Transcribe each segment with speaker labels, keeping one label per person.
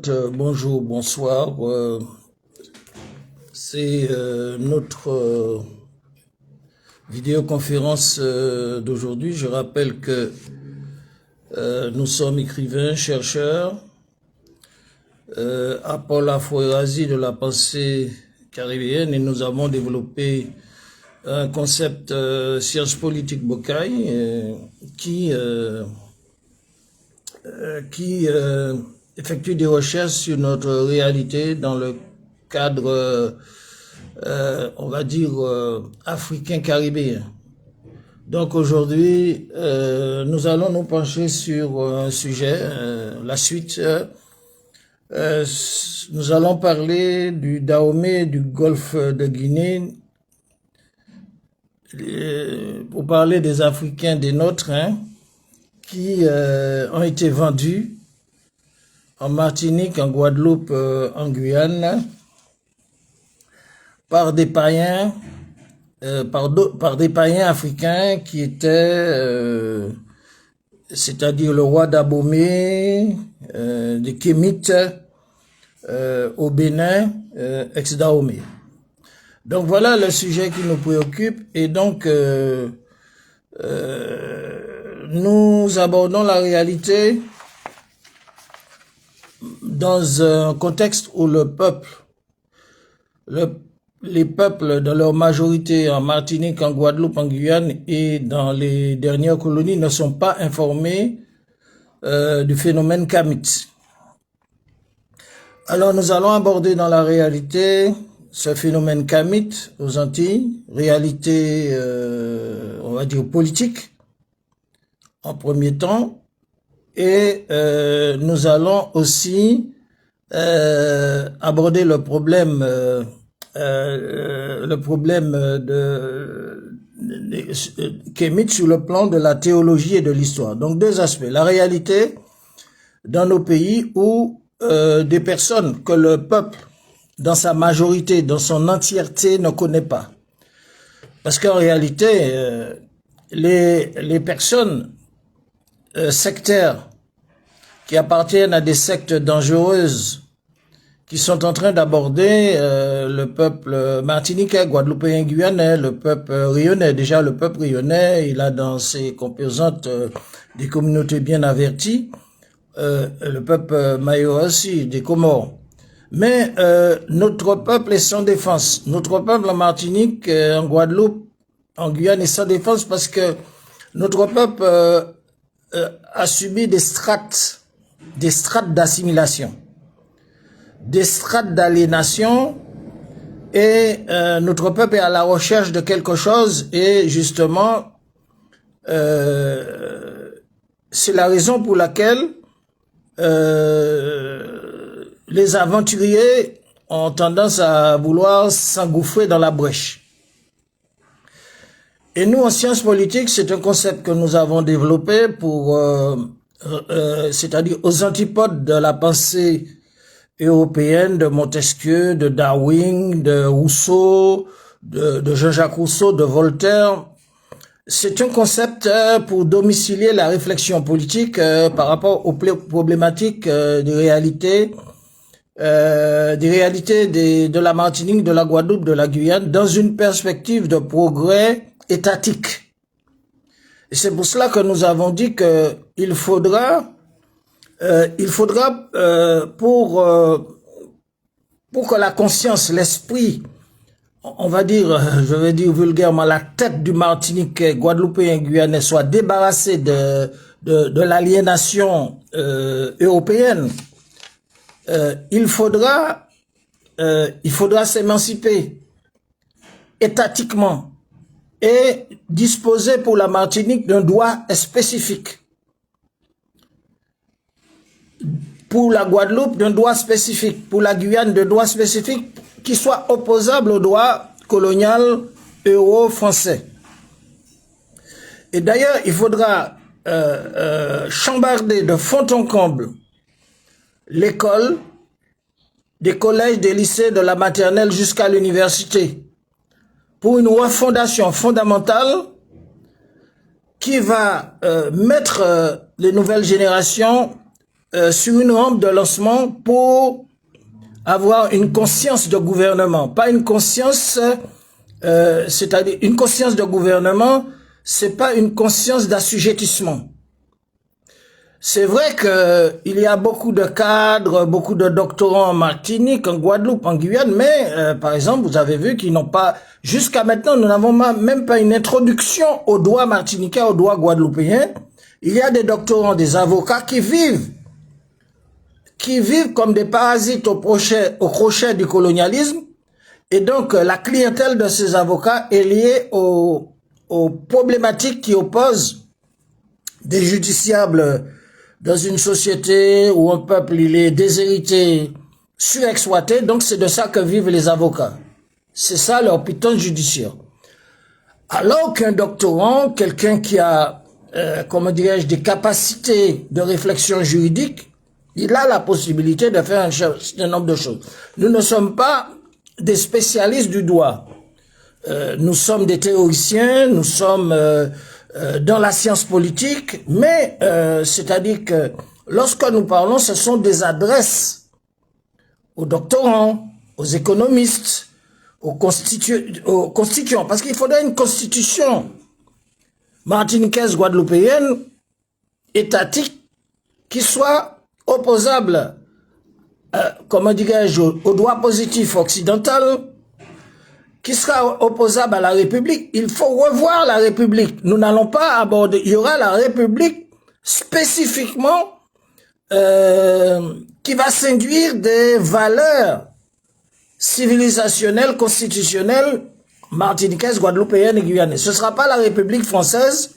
Speaker 1: Bonjour, bonsoir. C'est notre vidéoconférence d'aujourd'hui. Je rappelle que nous sommes écrivains, chercheurs, à Paul Afro-Eurasie de la pensée caribéenne, et nous avons développé un concept sciences politiques Bocaille qui effectue des recherches sur notre réalité dans le cadre, on va dire, africain-caribéen. Donc aujourd'hui, nous allons nous pencher sur un sujet, la suite. Nous allons parler du Dahomey, du golfe de Guinée, pour parler des Africains, des nôtres, qui ont été vendus en Martinique, en Guadeloupe, en Guyane, par des païens, par des païens africains qui étaient, c'est-à-dire le roi d'Abomey, des Kémites, au Bénin, ex-Dahomey. Donc voilà le sujet qui nous préoccupe, et donc nous abordons la réalité dans un contexte où le peuple, les peuples dans leur majorité en Martinique, en Guadeloupe, en Guyane et dans les dernières colonies ne sont pas informés du phénomène kamite. Alors nous allons aborder dans la réalité ce phénomène kamite aux Antilles, réalité, on va dire, politique en premier temps. Et nous allons aussi aborder le problème de kémite sur le plan de la théologie et de l'histoire. Donc deux aspects. La réalité dans nos pays où des personnes que le peuple, dans sa majorité, dans son entièreté, ne connaît pas. Parce qu'en réalité, les personnes sectaires qui appartiennent à des sectes dangereuses qui sont en train d'aborder le peuple martiniquais, guadeloupéen, guyanais, le peuple rionnais. Déjà, le peuple rionnais, il a dans ses composantes des communautés bien averties, le peuple mayorais aussi, des Comores. Mais notre peuple est sans défense. Notre peuple en Martinique, en Guadeloupe, en Guyane est sans défense parce que notre peuple a subi des strates d'assimilation, des strates d'aliénation, et notre peuple est à la recherche de quelque chose, et justement c'est la raison pour laquelle les aventuriers ont tendance à vouloir s'engouffrer dans la brèche. Et nous, en sciences politiques, c'est un concept que nous avons développé pour, c'est-à-dire aux antipodes de la pensée européenne de Montesquieu, de Darwin, de Rousseau, de Jean-Jacques Rousseau, de Voltaire. C'est un concept pour domicilier la réflexion politique par rapport aux problématiques des réalités de la Martinique, de la Guadeloupe, de la Guyane, dans une perspective de progrès étatique. Et c'est pour cela que nous avons dit que il faudra pour que la conscience, l'esprit, on va dire, je vais dire vulgairement, la tête du Martiniquais, Guadeloupéen, Guyanais soit débarrassée de l'aliénation européenne. Il faudra s'émanciper étatiquement et disposer pour la Martinique d'un droit spécifique. Pour la Guadeloupe, d'un droit spécifique. Pour la Guyane, d'un droit spécifique qui soit opposable au droit colonial euro-français. Et d'ailleurs, il faudra chambarder de fond en comble l'école, des collèges, des lycées, de la maternelle jusqu'à l'université, pour une refondation fondamentale qui va mettre les nouvelles générations sur une rampe de lancement pour avoir une conscience de gouvernement. Pas une conscience, c'est-à-dire une conscience de gouvernement, c'est pas une conscience d'assujettissement. C'est vrai qu'il y a beaucoup de cadres, beaucoup de doctorants en Martinique, en Guadeloupe, en Guyane, mais par exemple, vous avez vu qu'ils n'ont pas, jusqu'à maintenant, nous n'avons même pas une introduction au droit martiniquais, au droit guadeloupéen. Il y a des doctorants, des avocats qui vivent comme des parasites au crochet du colonialisme, et donc la clientèle de ces avocats est liée aux problématiques qui opposent des justiciables dans une société où un peuple il est déshérité, surexploité, donc c'est de ça que vivent les avocats. C'est ça leur pitance judiciaire. Alors qu'un doctorant, quelqu'un qui a, comment dirais-je, des capacités de réflexion juridique, il a la possibilité de faire un certain nombre de choses. Nous ne sommes pas des spécialistes du droit. Nous sommes des théoriciens, nous sommes dans la science politique, mais c'est-à-dire que lorsque nous parlons, ce sont des adresses aux doctorants, aux économistes, aux constituants, parce qu'il faudrait une constitution martiniquaise guadeloupéenne, étatique, qui soit opposable, comment dirais-je, au droit positif occidental, qui sera opposable à la République. Il faut revoir la République. Nous n'allons pas aborder, il y aura la République spécifiquement qui va s'induire des valeurs civilisationnelles, constitutionnelles, martiniquaises, guadeloupéennes et guyanaises. Ce ne sera pas la République française,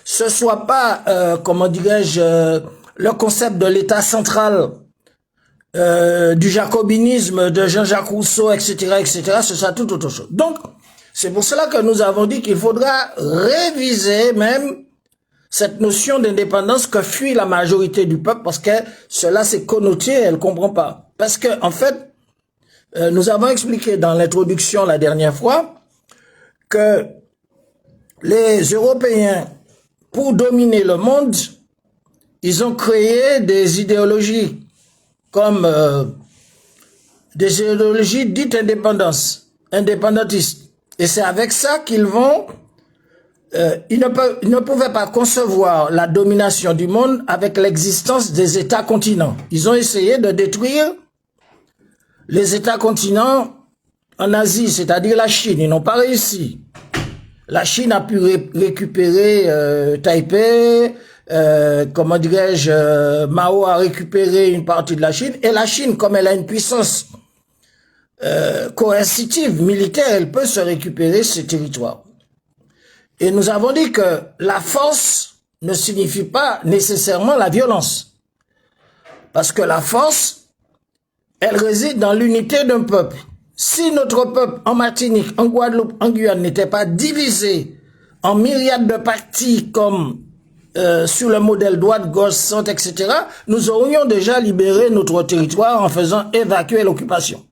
Speaker 1: ce ne soit pas, comment dirais-je, le concept de l'État central, du jacobinisme de Jean-Jacques Rousseau, etc., ce sera tout autre chose. Donc, c'est pour cela que nous avons dit qu'il faudra réviser même cette notion d'indépendance que fuit la majorité du peuple, parce que cela c'est connoté, elle comprend pas. Parce que, en fait, nous avons expliqué dans l'introduction la dernière fois que les Européens, pour dominer le monde, ils ont créé des idéologies comme des idéologies dites indépendantistes. Et c'est avec ça qu'ils vont... ils ne pouvaient pas concevoir la domination du monde avec l'existence des États-continents. Ils ont essayé de détruire les États-continents en Asie, c'est-à-dire la Chine. Ils n'ont pas réussi. La Chine a pu récupérer Taipei, comment dirais-je, Mao a récupéré une partie de la Chine, et la Chine, comme elle a une puissance coercitive, militaire, elle peut se récupérer ses territoires. Et nous avons dit que la force ne signifie pas nécessairement la violence. Parce que la force, elle réside dans l'unité d'un peuple. Si notre peuple en Martinique, en Guadeloupe, en Guyane n'était pas divisé en myriades de partis comme sur le modèle droite, gauche, centre, etc., nous aurions déjà libéré notre territoire en faisant évacuer l'occupation.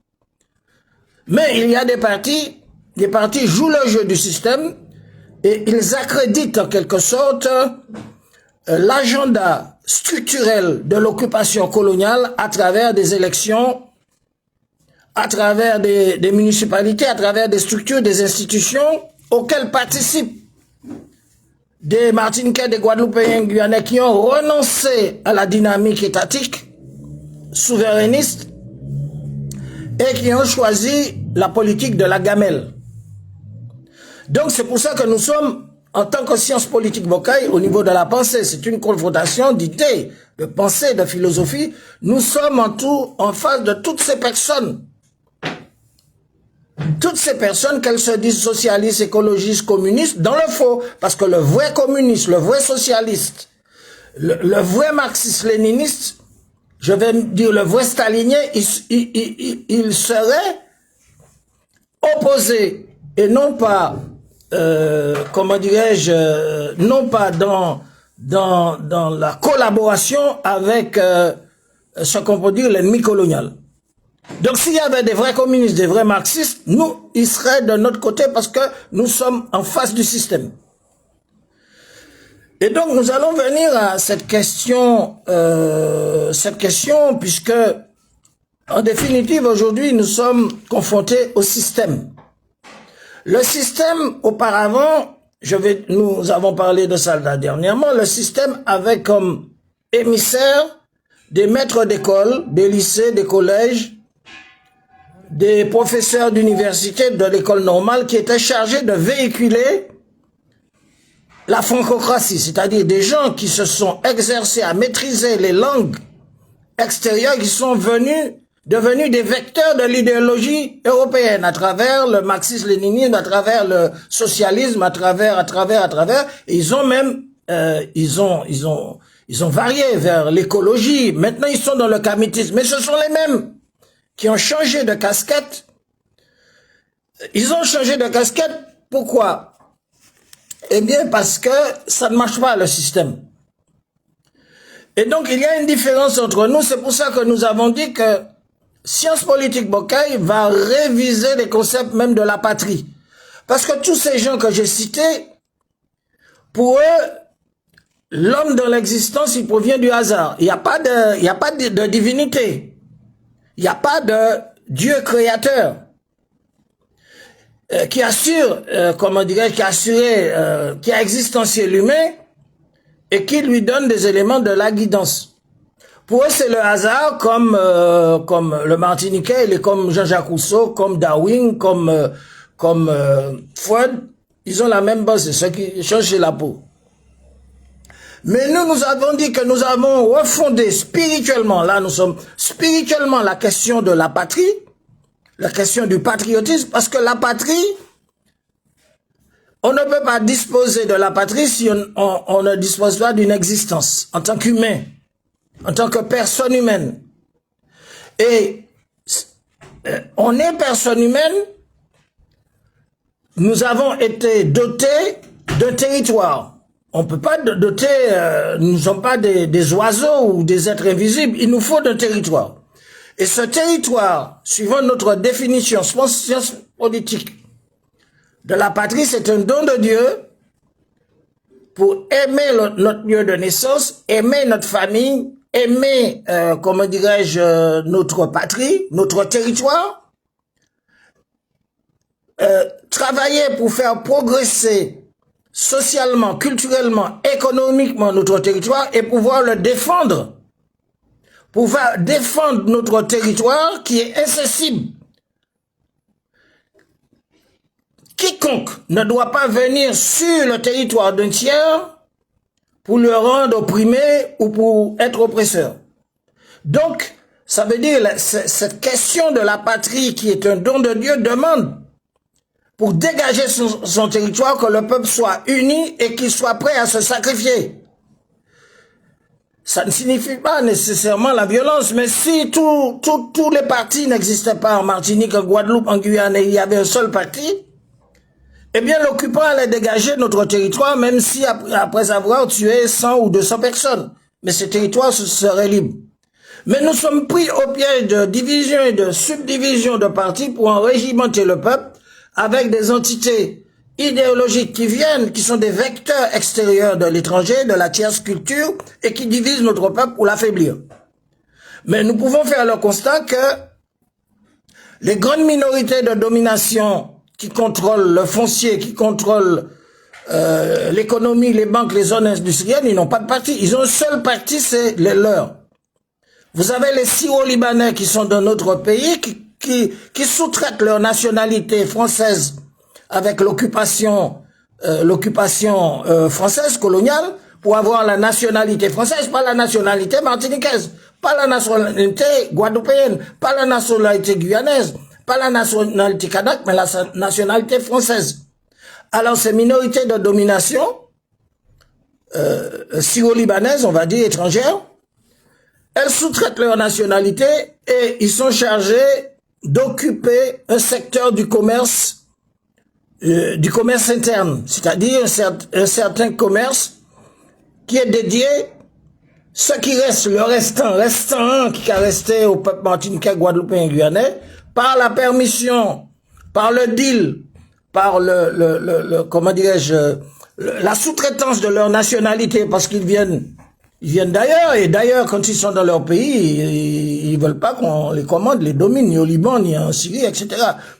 Speaker 1: Mais il y a des partis jouent le jeu du système et ils accréditent en quelque sorte l'agenda structurel de l'occupation coloniale à travers des élections, à travers des municipalités, à travers des structures, des institutions auxquelles participent des Martiniquais, des Guadeloupéens, Guyanais qui ont renoncé à la dynamique étatique, souverainiste, et qui ont choisi la politique de la gamelle. Donc c'est pour ça que nous sommes, en tant que science politique Bocaille, au niveau de la pensée, c'est une confrontation d'idées, de pensée, de philosophie. Nous sommes en face de toutes ces personnes. Toutes ces personnes, qu'elles se disent socialistes, écologistes, communistes, dans le faux. Parce que le vrai communiste, le vrai socialiste, le vrai marxiste-léniniste, je vais dire le vrai stalinien, il serait opposé et non pas, comment dirais-je, non pas dans la collaboration avec ce qu'on peut dire l'ennemi colonial. Donc s'il y avait des vrais communistes, des vrais marxistes, nous, ils seraient de notre côté parce que nous sommes en face du système. Et donc, nous allons venir à cette question, puisque, en définitive, aujourd'hui, nous sommes confrontés au système. Le système, auparavant, nous avons parlé de ça là dernièrement, le système avait comme émissaire des maîtres d'école, des lycées, des collèges, des professeurs d'université, de l'école normale, qui étaient chargés de véhiculer la francocratie, c'est-à-dire des gens qui se sont exercés à maîtriser les langues extérieures, qui sont devenus des vecteurs de l'idéologie européenne à travers le marxisme-léninisme, à travers le socialisme, à travers, et ils ont même, ils ont varié vers l'écologie. Maintenant, ils sont dans le kamitisme. Mais ce sont les mêmes qui ont changé de casquette. Ils ont changé de casquette. Pourquoi? Eh bien, parce que ça ne marche pas, le système. Et donc, il y a une différence entre nous. C'est pour ça que nous avons dit que Sciences politiques Bocaille va réviser les concepts même de la patrie. Parce que tous ces gens que j'ai cités, pour eux, l'homme dans l'existence, il provient du hasard. Il n'y a pas de divinité. Il n'y a pas de Dieu créateur qui assure, comment dirais-je, qui a existencié l'humain et qui lui donne des éléments de la guidance. Pour eux, c'est le hasard, comme le Martiniquais, il est comme Jean-Jacques Rousseau, comme Darwin, comme Freud. Ils ont la même base, c'est ce qui change la peau. Mais nous avons dit que nous avons refondé spirituellement, là nous sommes spirituellement la question de la patrie, la question du patriotisme, parce que la patrie, on ne peut pas disposer de la patrie si on ne dispose pas d'une existence en tant qu'humain, en tant que personne humaine. Et on est personne humaine, nous avons été dotés de territoire. On ne peut pas doter, nous ne sommes pas des oiseaux ou des êtres invisibles, il nous faut un territoire. Et ce territoire, suivant notre définition science politique de la patrie, c'est un don de Dieu pour aimer notre lieu de naissance, aimer notre famille, aimer, comment dirais-je, notre patrie, notre territoire, travailler pour faire progresser socialement, culturellement, économiquement notre territoire et pouvoir le défendre. Pouvoir défendre notre territoire qui est incessible. Quiconque ne doit pas venir sur le territoire d'un tiers pour le rendre opprimé ou pour être oppresseur. Donc, ça veut dire cette question de la patrie qui est un don de Dieu demande pour dégager son territoire, que le peuple soit uni et qu'il soit prêt à se sacrifier. Ça ne signifie pas nécessairement la violence, mais si tous les partis n'existaient pas en Martinique, en Guadeloupe, en Guyane, et il y avait un seul parti, eh bien l'occupant allait dégager notre territoire, même si après avoir tué 100 ou 200 personnes. Mais ce territoire serait libre. Mais nous sommes pris au piège de division et de subdivision de partis pour enrégimenter le peuple, avec des entités idéologiques qui sont des vecteurs extérieurs de l'étranger, de la tierce culture, et qui divisent notre peuple pour l'affaiblir. Mais nous pouvons faire le constat que les grandes minorités de domination qui contrôlent le foncier, qui contrôlent l'économie, les banques, les zones industrielles, ils n'ont pas de parti. Ils ont un seul parti, c'est les leurs. Vous avez les Syro-Libanais qui sont dans notre pays, qui sous-traitent leur nationalité française avec l'occupation française coloniale pour avoir la nationalité française, pas la nationalité martiniquaise, pas la nationalité guadeloupéenne, pas la nationalité guyanaise, pas la nationalité kanak, mais la nationalité française. Alors ces minorités de domination syro-libanaises, on va dire étrangères, elles sous-traitent leur nationalité et ils sont chargés d'occuper un secteur du commerce interne, c'est-à-dire un certain commerce qui est dédié, ce qui reste, le restant qui a resté au peuple martiniquais, guadeloupéen et guyanais, par la permission, par le deal, par comment dirais-je, la sous-traitance de leur nationalité parce qu'ils viennent d'ailleurs, et d'ailleurs, quand ils sont dans leur pays, ils veulent pas qu'on les commande, les domine, ni au Liban, ni en Syrie, etc.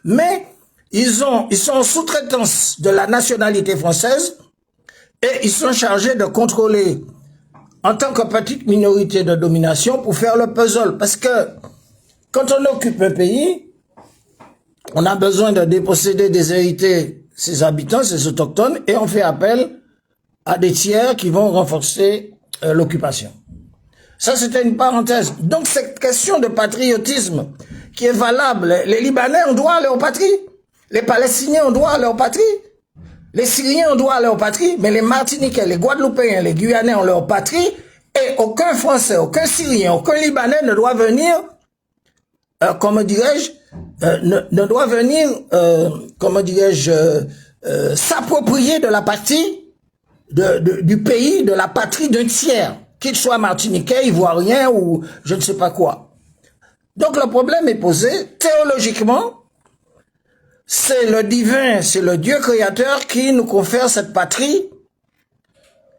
Speaker 1: Mais ils sont en sous-traitance de la nationalité française et ils sont chargés de contrôler en tant que petite minorité de domination pour faire le puzzle. Parce que quand on occupe un pays, on a besoin de déposséder, déshériter ses habitants, ses autochtones, et on fait appel à des tiers qui vont renforcer l'occupation. Ça, c'était une parenthèse. Donc, cette question de patriotisme qui est valable, les Libanais ont droit à leur patrie, les Palestiniens ont droit à leur patrie, les Syriens ont droit à leur patrie, mais les Martiniquais, les Guadeloupéens, les Guyanais ont leur patrie, et aucun Français, aucun Syrien, aucun Libanais ne doit venir, comment dirais-je, ne doit venir, comment dirais-je, s'approprier de la partie du pays, de la patrie d'un tiers, qu'il soit martiniquais, ivoirien ou je ne sais pas quoi. Donc le problème est posé, théologiquement, c'est le divin, c'est le Dieu créateur qui nous confère cette patrie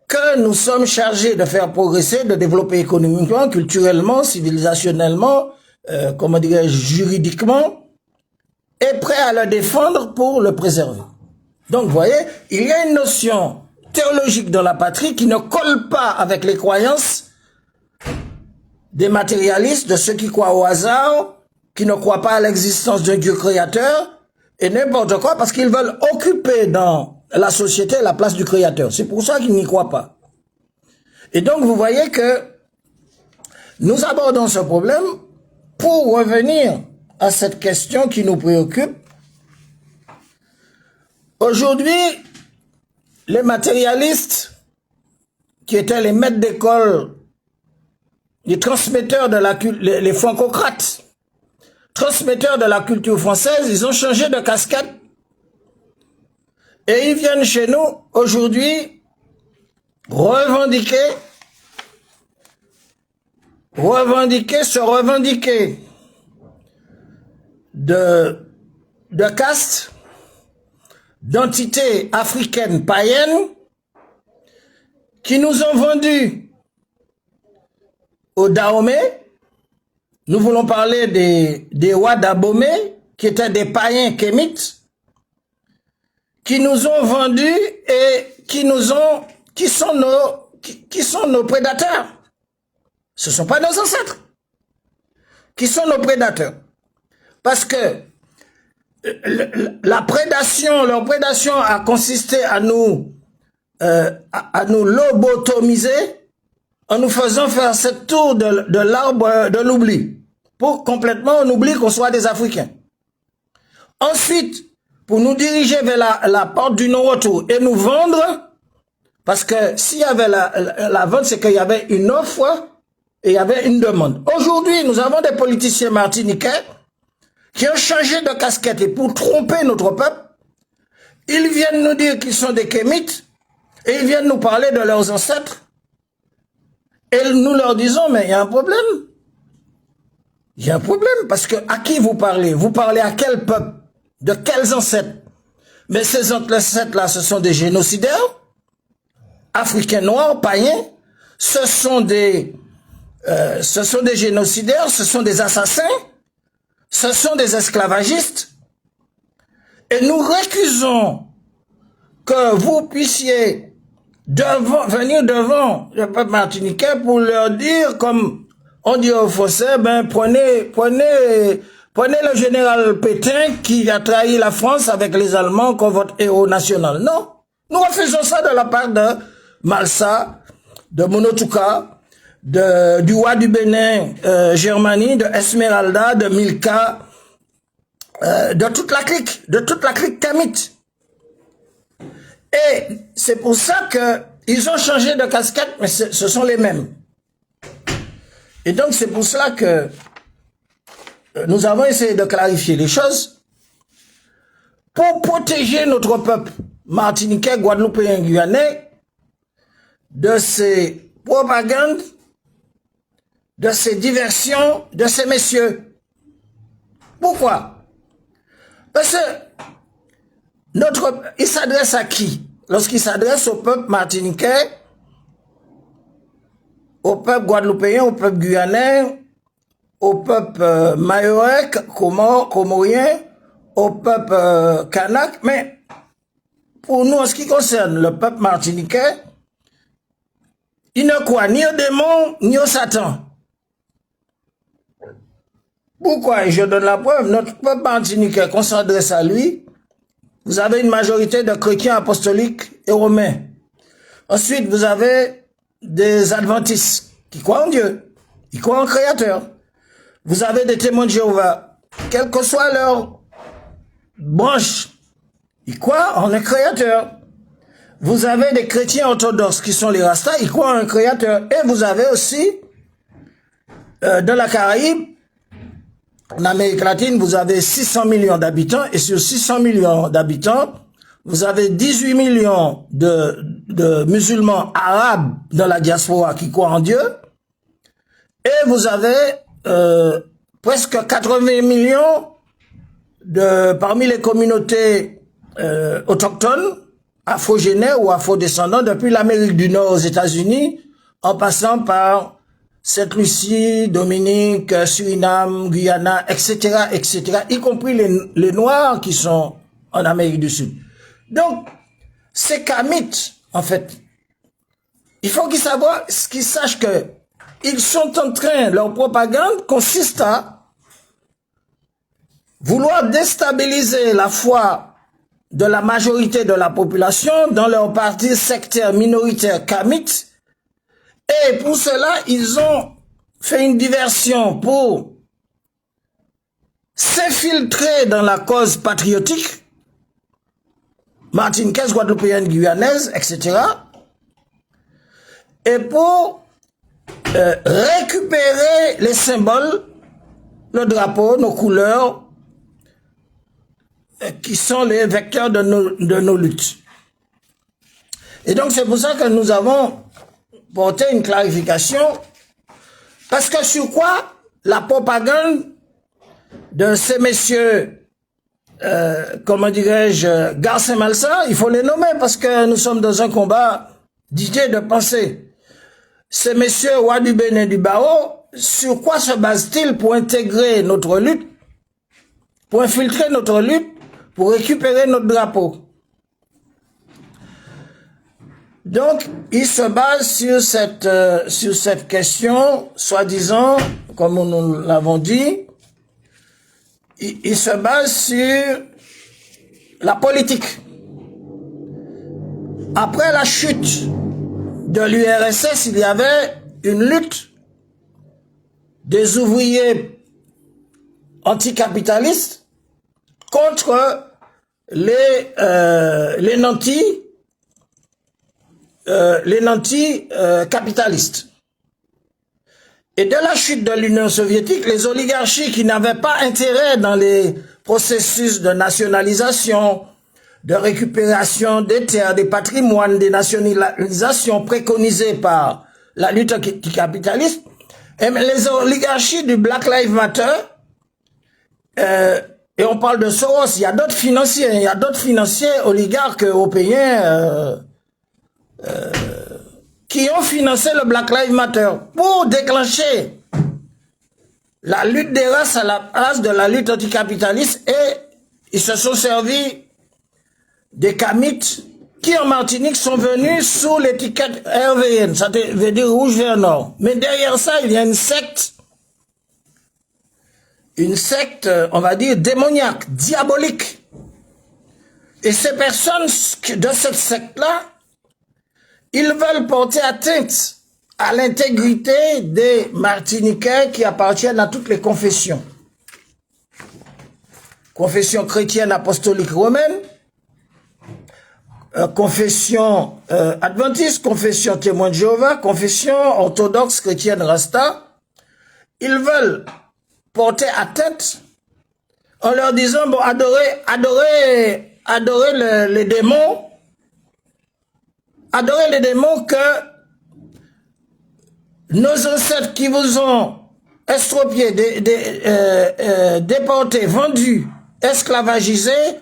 Speaker 1: que nous sommes chargés de faire progresser, de développer économiquement, culturellement, civilisationnellement, comment dirais-je, juridiquement, et prêt à le défendre pour le préserver. Donc, vous voyez, il y a une notion théologique dans la patrie qui ne colle pas avec les croyances des matérialistes, de ceux qui croient au hasard, qui ne croient pas à l'existence d'un Dieu créateur, et n'importe quoi, parce qu'ils veulent occuper dans la société la place du créateur. C'est pour ça qu'ils n'y croient pas. Et donc, vous voyez que nous abordons ce problème pour revenir à cette question qui nous préoccupe. Aujourd'hui, les matérialistes, qui étaient les maîtres d'école, les transmetteurs de la culture, les francocrates, transmetteurs de la culture française, ils ont changé de casquette et ils viennent chez nous aujourd'hui se revendiquer de caste, d'entités africaines païennes qui nous ont vendus au Dahomey. Nous voulons parler des rois d'Abomey, qui étaient des païens kémites, qui nous ont vendus et qui sont nos prédateurs. Ce ne sont pas nos ancêtres, qui sont nos prédateurs. Parce que leur prédation a consisté à nous lobotomiser en nous faisant faire cette tour de l'arbre de l'oubli. Pour complètement, on oublie qu'on soit des Africains. Ensuite, pour nous diriger vers la porte du non-retour et nous vendre, parce que s'il y avait la vente, c'est qu'il y avait une offre et il y avait une demande. Aujourd'hui, nous avons des politiciens martiniquais qui ont changé de casquette et pour tromper notre peuple, ils viennent nous dire qu'ils sont des kémites et ils viennent nous parler de leurs ancêtres. Et nous leur disons, mais il y a un problème. Il y a un problème, parce que à qui vous parlez? Vous parlez à quel peuple? De quels ancêtres? Mais ces ancêtres-là, ce sont des génocidaires, africains noirs, païens, ce sont des génocidaires, ce sont des assassins, ce sont des esclavagistes. Et nous récusons que vous puissiez venir devant le peuple martiniquais pour leur dire, comme on dit aux Français, ben prenez le général Pétain qui a trahi la France avec les Allemands comme votre héros national. Non, nous refusons ça de la part de Malsa, de Monotouka, du roi du Bénin, Germanie, de Esmeralda, de Milka, de toute la clique kémite. Et c'est pour ça que ils ont changé de casquette, mais ce sont les mêmes. Et donc c'est pour cela que nous avons essayé de clarifier les choses pour protéger notre peuple martiniquais, guadeloupéen, guyanais de ces propagandes, de ces diversions, de ces messieurs. Pourquoi? Parce que il s'adresse à qui? lorsqu'il s'adresse au peuple martiniquais, au peuple guadeloupéen, au peuple guyanais, au peuple mahorais, comorien, au peuple kanak, mais pour nous, en ce qui concerne le peuple martiniquais, il ne croit ni au démon, ni au Satan. Pourquoi? Et je donne la preuve, notre peuple martiniquais, qu'on s'adresse à lui, vous avez une majorité de chrétiens apostoliques et romains. Ensuite, vous avez des adventistes qui croient en Dieu, ils croient en Créateur. Vous avez des témoins de Jéhovah, quelle que soit leur branche, ils croient en un Créateur. Vous avez des chrétiens orthodoxes qui sont les Rastas, ils croient en un Créateur. Et vous avez aussi, dans la Caraïbe, en Amérique latine, vous avez 600 millions d'habitants, et sur 600 millions d'habitants, vous avez 18 millions de musulmans arabes dans la diaspora qui croient en Dieu, et vous avez presque 80 millions parmi les communautés autochtones, afro-génais ou afro-descendants, depuis l'Amérique du Nord aux États-Unis, en passant par Sainte-Lucie, Dominique, Suriname, Guyana, etc., etc., y compris les Noirs qui sont en Amérique du Sud. Donc, ces Kamites, en fait, il faut qu'ils sachent que ils sont en train, leur propagande consiste à vouloir déstabiliser la foi de la majorité de la population dans leur parti sectaire minoritaire Kamites. Et pour cela, ils ont fait une diversion pour s'infiltrer dans la cause patriotique, martiniquaise, guadeloupéenne, guyanaise, etc. Et pour récupérer les symboles, le drapeau, nos couleurs, qui sont les vecteurs de nos luttes. Et donc c'est pour ça que nous avons porté une clarification, parce que sur quoi la propagande de ces messieurs, comment dirais-je, garçons malsains, il faut les nommer parce que nous sommes dans un combat d'idées, de pensée. Ces messieurs rois du Bénin, du Bao, sur quoi se basent-ils pour intégrer notre lutte, pour infiltrer notre lutte, pour récupérer notre drapeau? Donc, ils se basent sur cette question, soi-disant, comme nous l'avons dit, ils se basent sur la politique. Après la chute de l'URSS, il y avait une lutte des ouvriers anticapitalistes contre les nantis capitalistes. Et dès la chute de l'Union soviétique, les oligarchies qui n'avaient pas intérêt dans les processus de nationalisation, de récupération des terres, des patrimoines, des nationalisations préconisées par la lutte anticapitaliste, les oligarchies du Black Lives Matter, et on parle de Soros, il y a d'autres financiers, oligarques européens qui ont financé le Black Lives Matter pour déclencher la lutte des races à la place de la lutte anticapitaliste, et ils se sont servis des Kamites qui en Martinique sont venus sous l'étiquette RVN, ça veut dire rouge vert nord. Mais derrière ça, il y a une secte, on va dire, démoniaque, diabolique. Et ces personnes de cette secte-là, ils veulent porter atteinte à l'intégrité des Martiniquais qui appartiennent à toutes les confessions. Confession chrétienne apostolique romaine, confession adventiste, confession témoin de Jéhovah, confession orthodoxe chrétienne Rasta. Ils veulent porter atteinte en leur disant, bon, adorez les démons, adorez les démons que nos ancêtres qui vous ont estropiés, déportés, vendus, esclavagisés,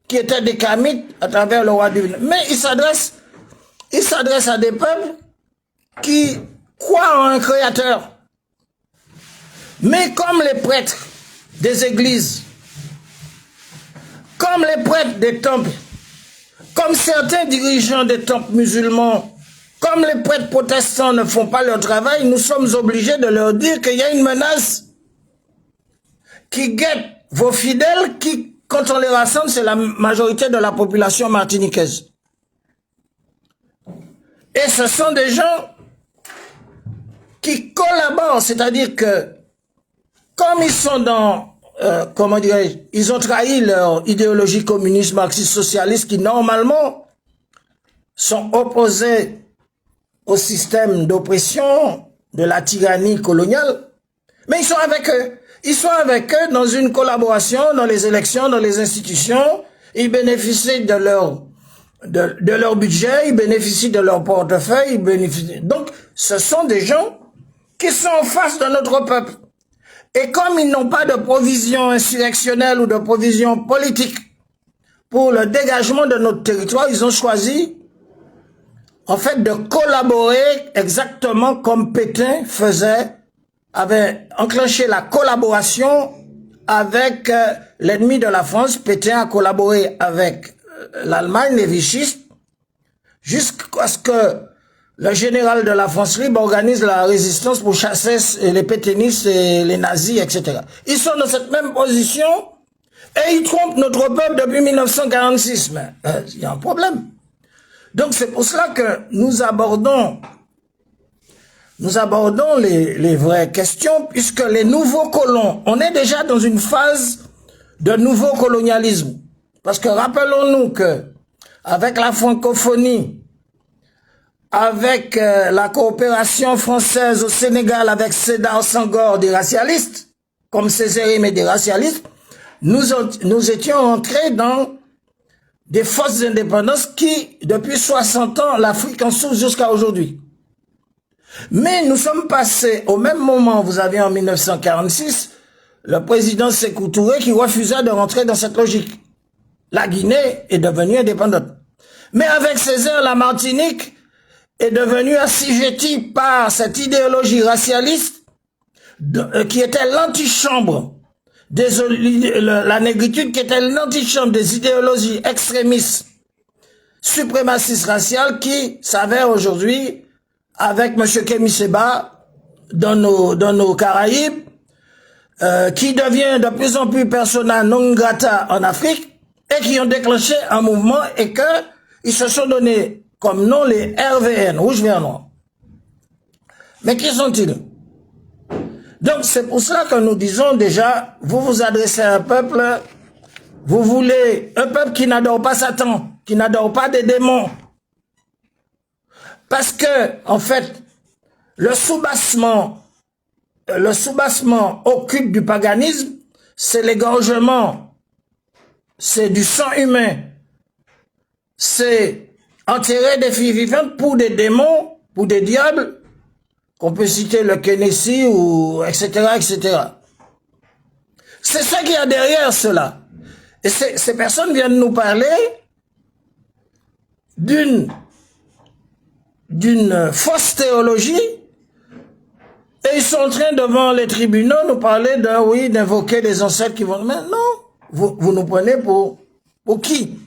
Speaker 1: qui étaient des Kamites à travers le roi du... Mais il s'adresse à des peuples qui croient en un créateur. Mais comme les prêtres des églises, comme les prêtres des temples, comme certains dirigeants des temples musulmans, comme les prêtres protestants ne font pas leur travail, nous sommes obligés de leur dire qu'il y a une menace qui guette vos fidèles qui, quand on les rassemble, c'est la majorité de la population martiniquaise. Et ce sont des gens qui collaborent, c'est-à-dire que comme ils sont dans, comment dirais-je, ils ont trahi leur idéologie communiste, marxiste, socialiste, qui normalement sont opposés au système d'oppression, de la tyrannie coloniale, mais ils sont avec eux. Ils sont avec eux dans une collaboration, dans les élections, dans les institutions. Ils bénéficient de leur budget, ils bénéficient de leur portefeuille, ils bénéficient. Donc, ce sont des gens qui sont en face de notre peuple. Et comme ils n'ont pas de provision insurrectionnelle ou de provision politique pour le dégagement de notre territoire, ils ont choisi, en fait, de collaborer exactement comme Pétain avait enclenché la collaboration avec l'ennemi de la France. Pétain a collaboré avec l'Allemagne, les vichistes, jusqu'à ce que le général de la France libre organise la résistance pour chasser les pétainistes et les nazis, etc. Ils sont dans cette même position et ils trompent notre peuple depuis 1946. Mais il y a un problème. Donc c'est pour cela que nous abordons les vraies questions, puisque les nouveaux colons, on est déjà dans une phase de nouveau colonialisme. Parce que rappelons-nous que avec la francophonie, avec la coopération française au Sénégal, avec Sédar Senghor des racialistes, comme Césaire des racialistes, nous étions entrés dans des forces d'indépendance qui, depuis 60 ans, l'Afrique en souffre jusqu'à aujourd'hui. Mais nous sommes passés, au même moment, vous aviez en 1946, le président Sékou Touré qui refusa de rentrer dans cette logique. La Guinée est devenue indépendante. Mais avec Césaire, la Martinique est devenue assujettie par cette idéologie racialiste qui était l'antichambre la négritude, qui était l'antichambre des idéologies extrémistes, suprémacistes raciales qui s'avèrent aujourd'hui avec M. Kémy Séba dans nos Caraïbes, qui devient de plus en plus persona non grata en Afrique et qui ont déclenché un mouvement et que ils se sont donnés comme nom les RVN, rouge, vert, noir. Mais qui sont-ils? Donc c'est pour cela que nous disons déjà, vous vous adressez à un peuple, vous voulez un peuple qui n'adore pas Satan, qui n'adore pas des démons. Parce que, en fait, le soubassement occulte du paganisme, c'est l'égorgement, c'est du sang humain, c'est enterrer des filles vivantes pour des démons, pour des diables, qu'on peut citer le Kenessi, ou etc., etc. C'est ça qu'il y a derrière cela. Et ces personnes viennent nous parler d'une fausse théologie, et ils sont en train devant les tribunaux nous parler d'invoquer des ancêtres qui vont... Mais non, vous nous prenez pour qui?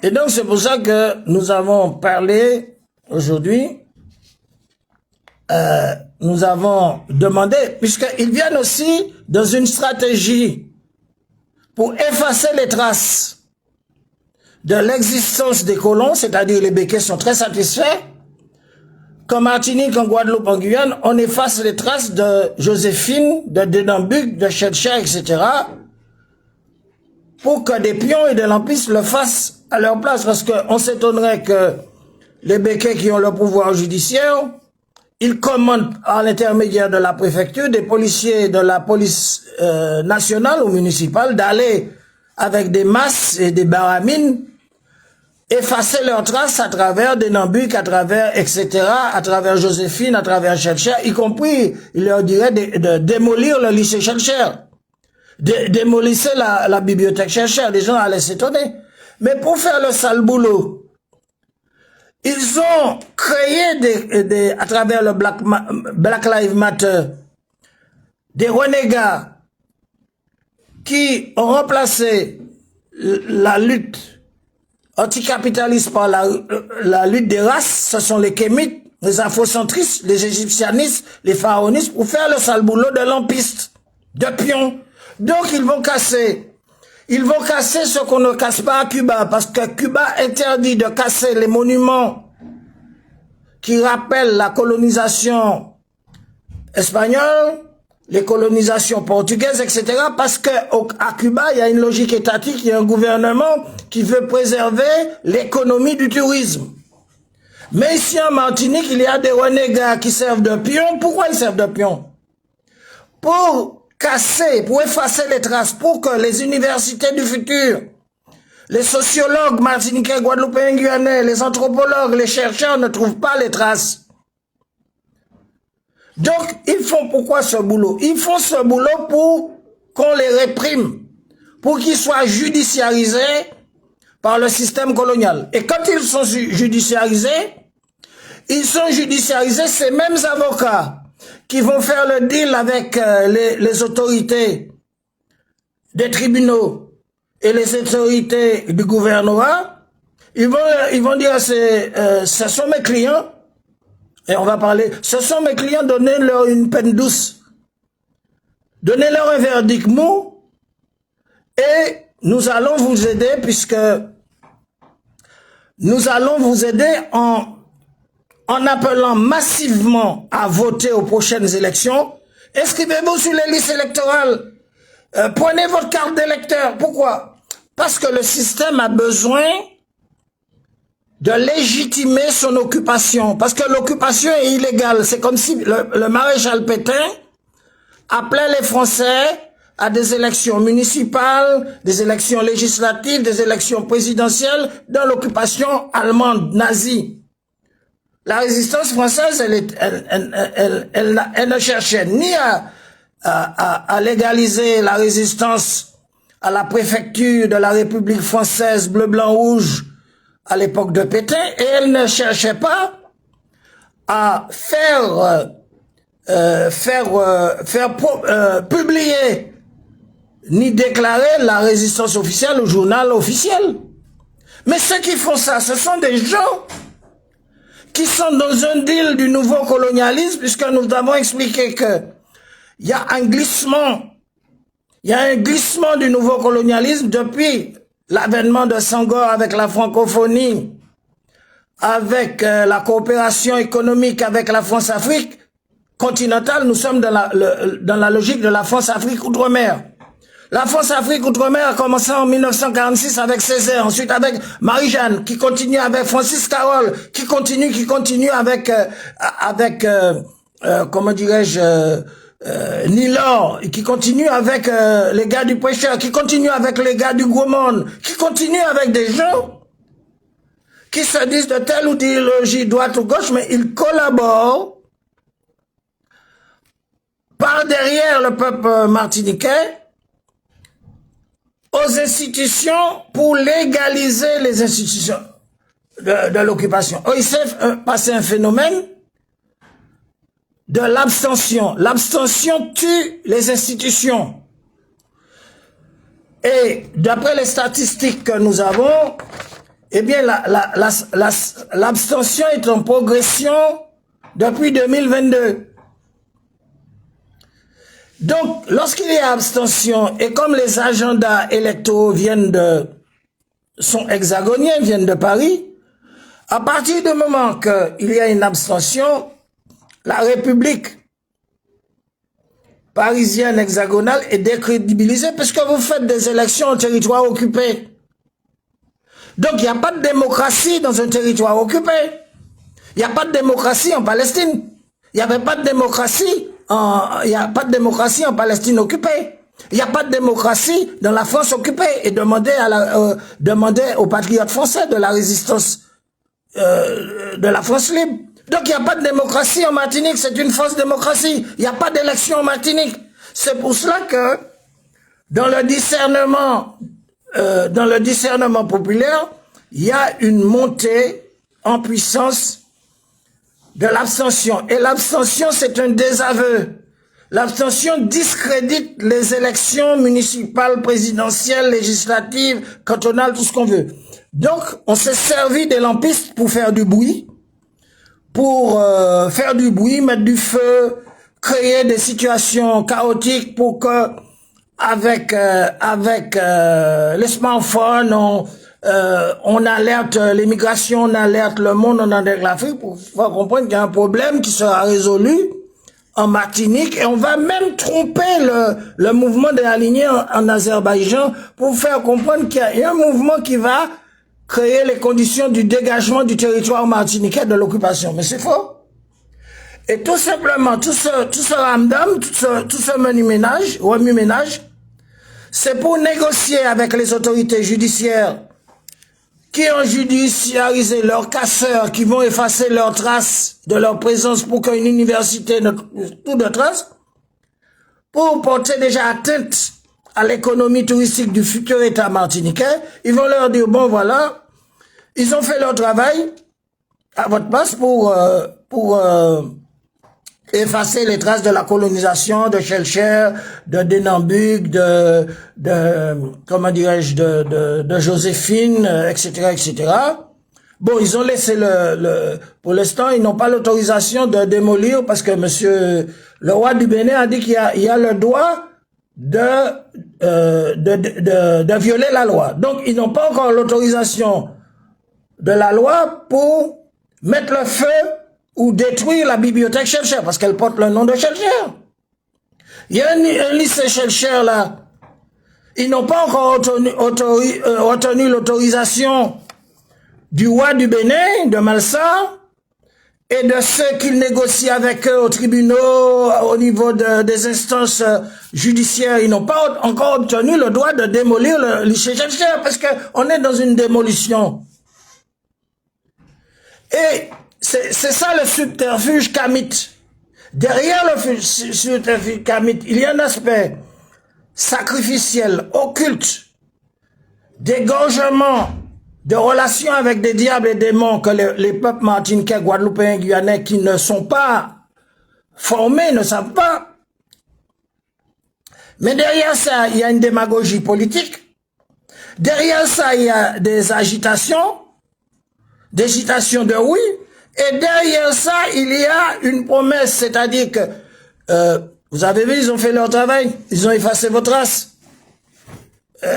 Speaker 1: Et donc c'est pour ça que nous avons parlé aujourd'hui, nous avons demandé, puisqu'ils viennent aussi dans une stratégie pour effacer les traces de l'existence des colons, c'est-à-dire les Békés sont très satisfaits. Qu'en Martinique, en Guadeloupe, en Guyane, on efface les traces de Joséphine, de Denambuc, de Chelcha, etc. pour que des pions et des lampistes le fassent à leur place. Parce qu'on s'étonnerait que les Békés qui ont le pouvoir judiciaire, ils commandent à l'intermédiaire de la préfecture, des policiers de la police nationale ou municipale, d'aller avec des masses et des baramines effacer leurs traces à travers des Nambucs, à travers, etc., à travers Joséphine, à travers Chelcher, y compris, il leur dirait de démolir le lycée Chelcher. démolissaient la bibliothèque chercheur. Les gens allaient s'étonner. Mais pour faire le sale boulot, ils ont créé à travers le Black Lives Matter, des renégats qui ont remplacé la lutte anticapitaliste par la lutte des races. Ce sont les kémites, les afrocentristes, les égyptianistes, les pharaonistes, pour faire le sale boulot de lampiste, de pion. Donc ils vont casser ce qu'on ne casse pas à Cuba, parce que Cuba interdit de casser les monuments qui rappellent la colonisation espagnole, les colonisations portugaises, etc. Parce que à Cuba, il y a une logique étatique, il y a un gouvernement qui veut préserver l'économie du tourisme. Mais ici en Martinique, il y a des renégats qui servent de pion. Pourquoi ils servent de pion? Pour casser, pour effacer les traces, pour que les universités du futur, les sociologues martiniquais, guadeloupéens, guyanais, les anthropologues, les chercheurs ne trouvent pas les traces. Donc, ils font pourquoi ce boulot? Ils font ce boulot pour qu'on les réprime, pour qu'ils soient judiciarisés par le système colonial. Et quand ils sont judiciarisés ces mêmes avocats qui vont faire le deal avec les autorités des tribunaux et les autorités du gouvernorat. Ils vont dire, ce sont mes clients. Et on va parler, ce sont mes clients, donnez-leur une peine douce. Donnez-leur un verdict mou. Et nous allons vous aider, puisque nous allons vous aider en appelant massivement à voter aux prochaines élections. Inscrivez-vous sur les listes électorales. Prenez votre carte d'électeur. Pourquoi? Parce que le système a besoin de légitimer son occupation. Parce que l'occupation est illégale. C'est comme si le maréchal Pétain appelait les Français à des élections municipales, des élections législatives, des élections présidentielles dans l'occupation allemande, nazie. La résistance française, elle ne cherchait ni à légaliser la résistance à la préfecture de la République française bleu, blanc, rouge à l'époque de Pétain, et elle ne cherchait pas à faire publier ni déclarer la résistance officielle au journal officiel. Mais ceux qui font ça, ce sont des gens qui sont dans un deal du nouveau colonialisme, puisque nous avons expliqué que il y a un glissement du nouveau colonialisme depuis l'avènement de Senghor avec la francophonie, avec la coopération économique avec la France-Afrique continentale. Nous sommes dans la logique de la France-Afrique outre-mer. La France-Afrique outre-mer a commencé en 1946 avec Césaire, ensuite avec Marie-Jeanne, qui continue avec Francis Carole, qui continue avec, comment dirais-je, Nilor, qui continue avec les gars du Prêcheur, qui continue avec les gars du Gaumont, qui continue avec des gens qui se disent de telle ou telle idéologie, droite ou gauche, mais ils collaborent par derrière le peuple martiniquais aux institutions pour légaliser les institutions de l'occupation. Il s'est passé un phénomène de l'abstention. L'abstention tue les institutions. Et d'après les statistiques que nous avons, eh bien, l'abstention est en progression depuis 2022. Donc, lorsqu'il y a abstention, et comme les agendas électoraux sont hexagoniens, viennent de Paris, à partir du moment qu'il y a une abstention, la République parisienne hexagonale est décrédibilisée puisque vous faites des élections en territoire occupé. Donc, il n'y a pas de démocratie dans un territoire occupé. Il n'y a pas de démocratie en Palestine. Il n'y avait pas de démocratie il n'y a pas de démocratie en Palestine occupée. Il n'y a pas de démocratie dans la France occupée. Et demandez aux patriotes français de la résistance de la France libre. Donc il n'y a pas de démocratie en Martinique, c'est une fausse démocratie. Il n'y a pas d'élection en Martinique. C'est pour cela que dans le discernement populaire, il y a une montée en puissance de l'abstention. Et l'abstention, c'est un désaveu. L'abstention discrédite les élections municipales, présidentielles, législatives, cantonales, tout ce qu'on veut. Donc, on s'est servi des lampistes pour faire du bruit, mettre du feu, créer des situations chaotiques pour que, avec les smartphones, on alerte l'immigration, on alerte le monde, on alerte l'Afrique pour faire comprendre qu'il y a un problème qui sera résolu en Martinique, et on va même tromper le mouvement des alignés en Azerbaïdjan pour faire comprendre qu'il y a un mouvement qui va créer les conditions du dégagement du territoire martiniquais de l'occupation. Mais c'est faux. Et tout simplement, tout ce ramdam, tout ce remue-ménage, c'est pour négocier avec les autorités judiciaires qui ont judiciarisé leurs casseurs, qui vont effacer leurs traces de leur présence pour qu'une université ne trouve de traces, pour porter déjà atteinte à l'économie touristique du futur État martiniquais. Ils vont leur dire, bon voilà, ils ont fait leur travail à votre place pour effacer les traces de la colonisation, de Schellcher, de Denambuk, comment dirais-je, de Joséphine, etc., etc. Bon, ils ont laissé pour l'instant, ils n'ont pas l'autorisation de démolir parce que monsieur le roi du Bénin a dit qu'il y a le droit de violer la loi. Donc, ils n'ont pas encore l'autorisation de la loi pour mettre le feu ou détruire la bibliothèque Schellcher, parce qu'elle porte le nom de Schellcher. Il y a un lycée Schellcher là. Ils n'ont pas encore obtenu l'autorisation du roi du Bénin, de Malsa, et de ceux qu'ils négocient avec eux aux tribunaux, au niveau des instances judiciaires. Ils n'ont pas encore obtenu le droit de démolir le lycée Schellcher, parce qu'on est dans une démolition. Et c'est ça le subterfuge kamite. Derrière le subterfuge kamite, il y a un aspect sacrificiel, occulte, d'égorgement, de relations avec des diables et démons que les peuples martiniquais, guadeloupéens, guyanais qui ne sont pas formés, ne savent pas. Mais derrière ça, il y a une démagogie politique. Derrière ça, il y a des agitations de oui. Et derrière ça, il y a une promesse, c'est-à-dire que, vous avez vu, ils ont fait leur travail, ils ont effacé vos traces.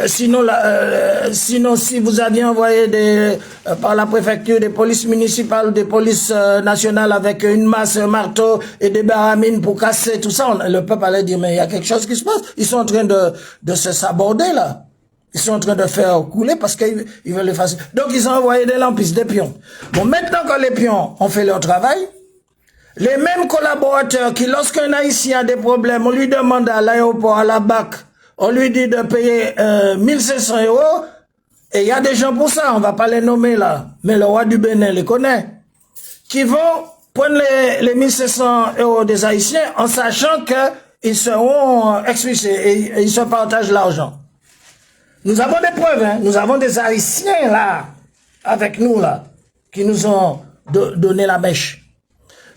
Speaker 1: Sinon, si vous aviez envoyé par la préfecture des polices municipales, des polices nationales avec une masse, un marteau et des baramines pour casser tout ça, le peuple allait dire, mais il y a quelque chose qui se passe. Ils sont en train de se saborder, là. Ils sont en train de faire couler parce qu'ils veulent effacer. Donc, ils ont envoyé des lampistes, des pions. Bon, maintenant que les pions ont fait leur travail, les mêmes collaborateurs qui, lorsqu'un Haïtien a des problèmes, on lui demande à l'aéroport, à la BAC, on lui dit de payer 1500 €, et il y a des gens pour ça, on va pas les nommer là, mais le roi du Bénin les connaît, qui vont prendre les 1500 € des Haïtiens en sachant qu'ils seront expulsés et ils se partagent l'argent. Nous avons des preuves, hein. Nous avons des Haïtiens là, avec nous là, qui nous ont donné la mèche.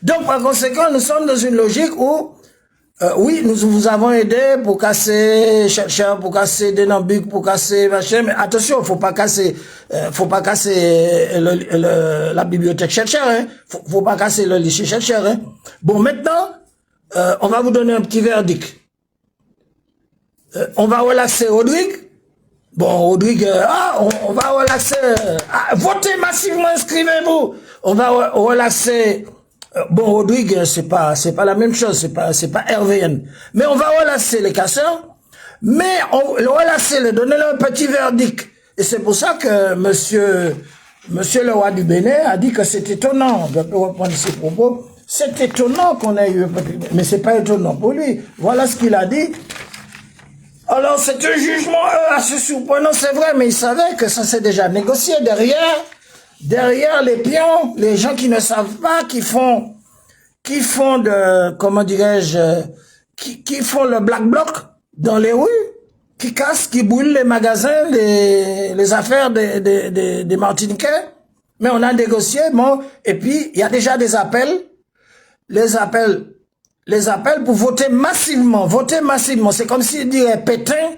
Speaker 1: Donc par conséquent, nous sommes dans une logique où, oui, nous vous avons aidé pour casser Schellcher, pour casser Denambuk, pour casser machin, mais attention, faut pas casser la bibliothèque Schellcher, hein. Faut pas casser le lycée Schellcher, hein. Bon, maintenant, on va vous donner un petit verdict. On va relaxer Rodrigue. Bon, Rodrigue, on va relaxer, votez massivement, inscrivez-vous. On va relaxer, bon, Rodrigue, c'est pas la même chose, c'est pas RVN. Mais on va relaxer les casseurs, mais on relaxer, donner-leur un petit verdict. Et c'est pour ça que monsieur le roi du Bénin a dit que c'est étonnant, je peux reprendre ses propos, c'est étonnant qu'on ait eu, mais c'est pas étonnant pour lui. Voilà ce qu'il a dit. Alors, c'est un jugement assez surprenant, c'est vrai, mais il savait que ça s'est déjà négocié derrière les pions, les gens qui ne savent pas, qui font de, comment dirais-je, qui font le black bloc dans les rues, qui cassent, qui brûlent les magasins, les affaires des Martiniquais. Mais on a négocié, bon, et puis il y a déjà des appels, les appels pour voter massivement. C'est comme s'il dirait Pétain,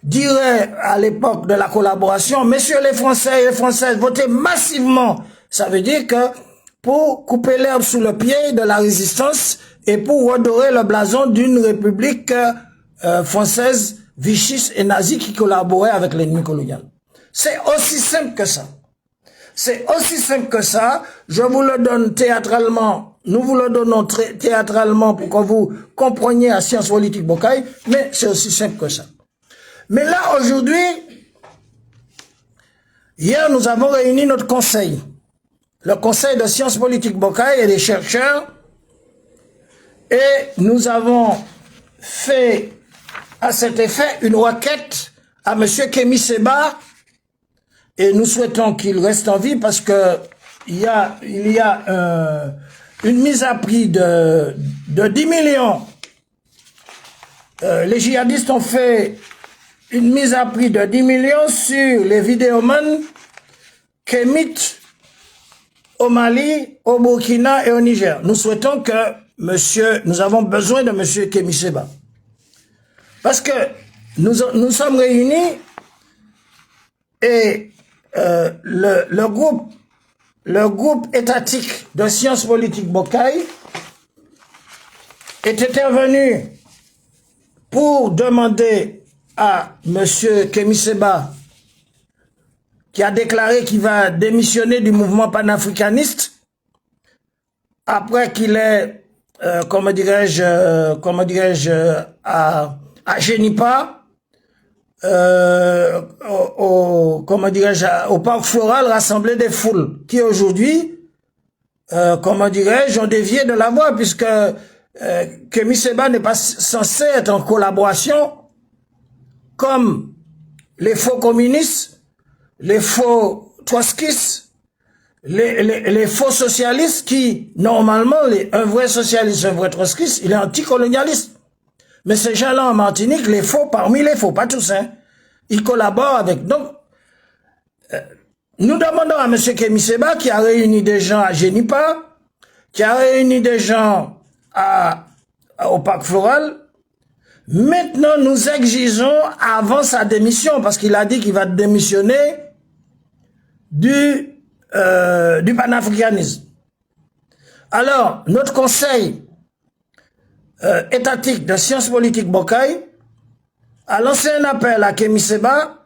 Speaker 1: dirait à l'époque de la collaboration, messieurs les Français et les Françaises, votez massivement. Ça veut dire que pour couper l'herbe sous le pied de la résistance et pour redorer le blason d'une république française, vichiste et nazie qui collaborait avec l'ennemi colonial. C'est aussi simple que ça. C'est aussi simple que ça. Je vous le donne théâtralement. Nous vous le donnons théâtralement pour que vous compreniez à Sciences Politiques Bocaille, mais c'est aussi simple que ça. Mais là, aujourd'hui, hier, nous avons réuni notre conseil. Le conseil de Sciences Politiques Bocaille et des chercheurs. Et nous avons fait à cet effet une requête à M. Kémy Séba. Et nous souhaitons qu'il reste en vie parce que il y a une mise à prix de 10 millions. Les djihadistes ont fait une mise à prix de 10 millions sur les vidéomans kémites au Mali, au Burkina et au Niger. Nous souhaitons que nous avons besoin de M. Kémy Séba. Parce que nous sommes réunis et le groupe étatique de Sciences Politiques Bocaille est intervenu pour demander à M. Kémy Séba, qui a déclaré qu'il va démissionner du mouvement panafricaniste après qu'il ait, comment dirais-je, à Génipa, au parc floral rassemblé des foules, qui aujourd'hui, ont dévié de la voie, puisque Kémy Séba n'est pas censé être en collaboration comme les faux communistes, les faux trotskistes, les faux socialistes qui, normalement, un vrai socialiste, un vrai trotskiste, il est anticolonialiste. Mais ces gens-là en Martinique, les faux, parmi les faux, pas tous, hein, ils collaborent avec. Donc, nous demandons à M. Kémy Séba, qui a réuni des gens à Génipa, qui a réuni des gens au parc floral. Maintenant, nous exigeons avant sa démission, parce qu'il a dit qu'il va démissionner du panafricanisme. Alors, notre conseil étatique de Sciences Politiques Bocaille a lancé un appel à Kémy Séba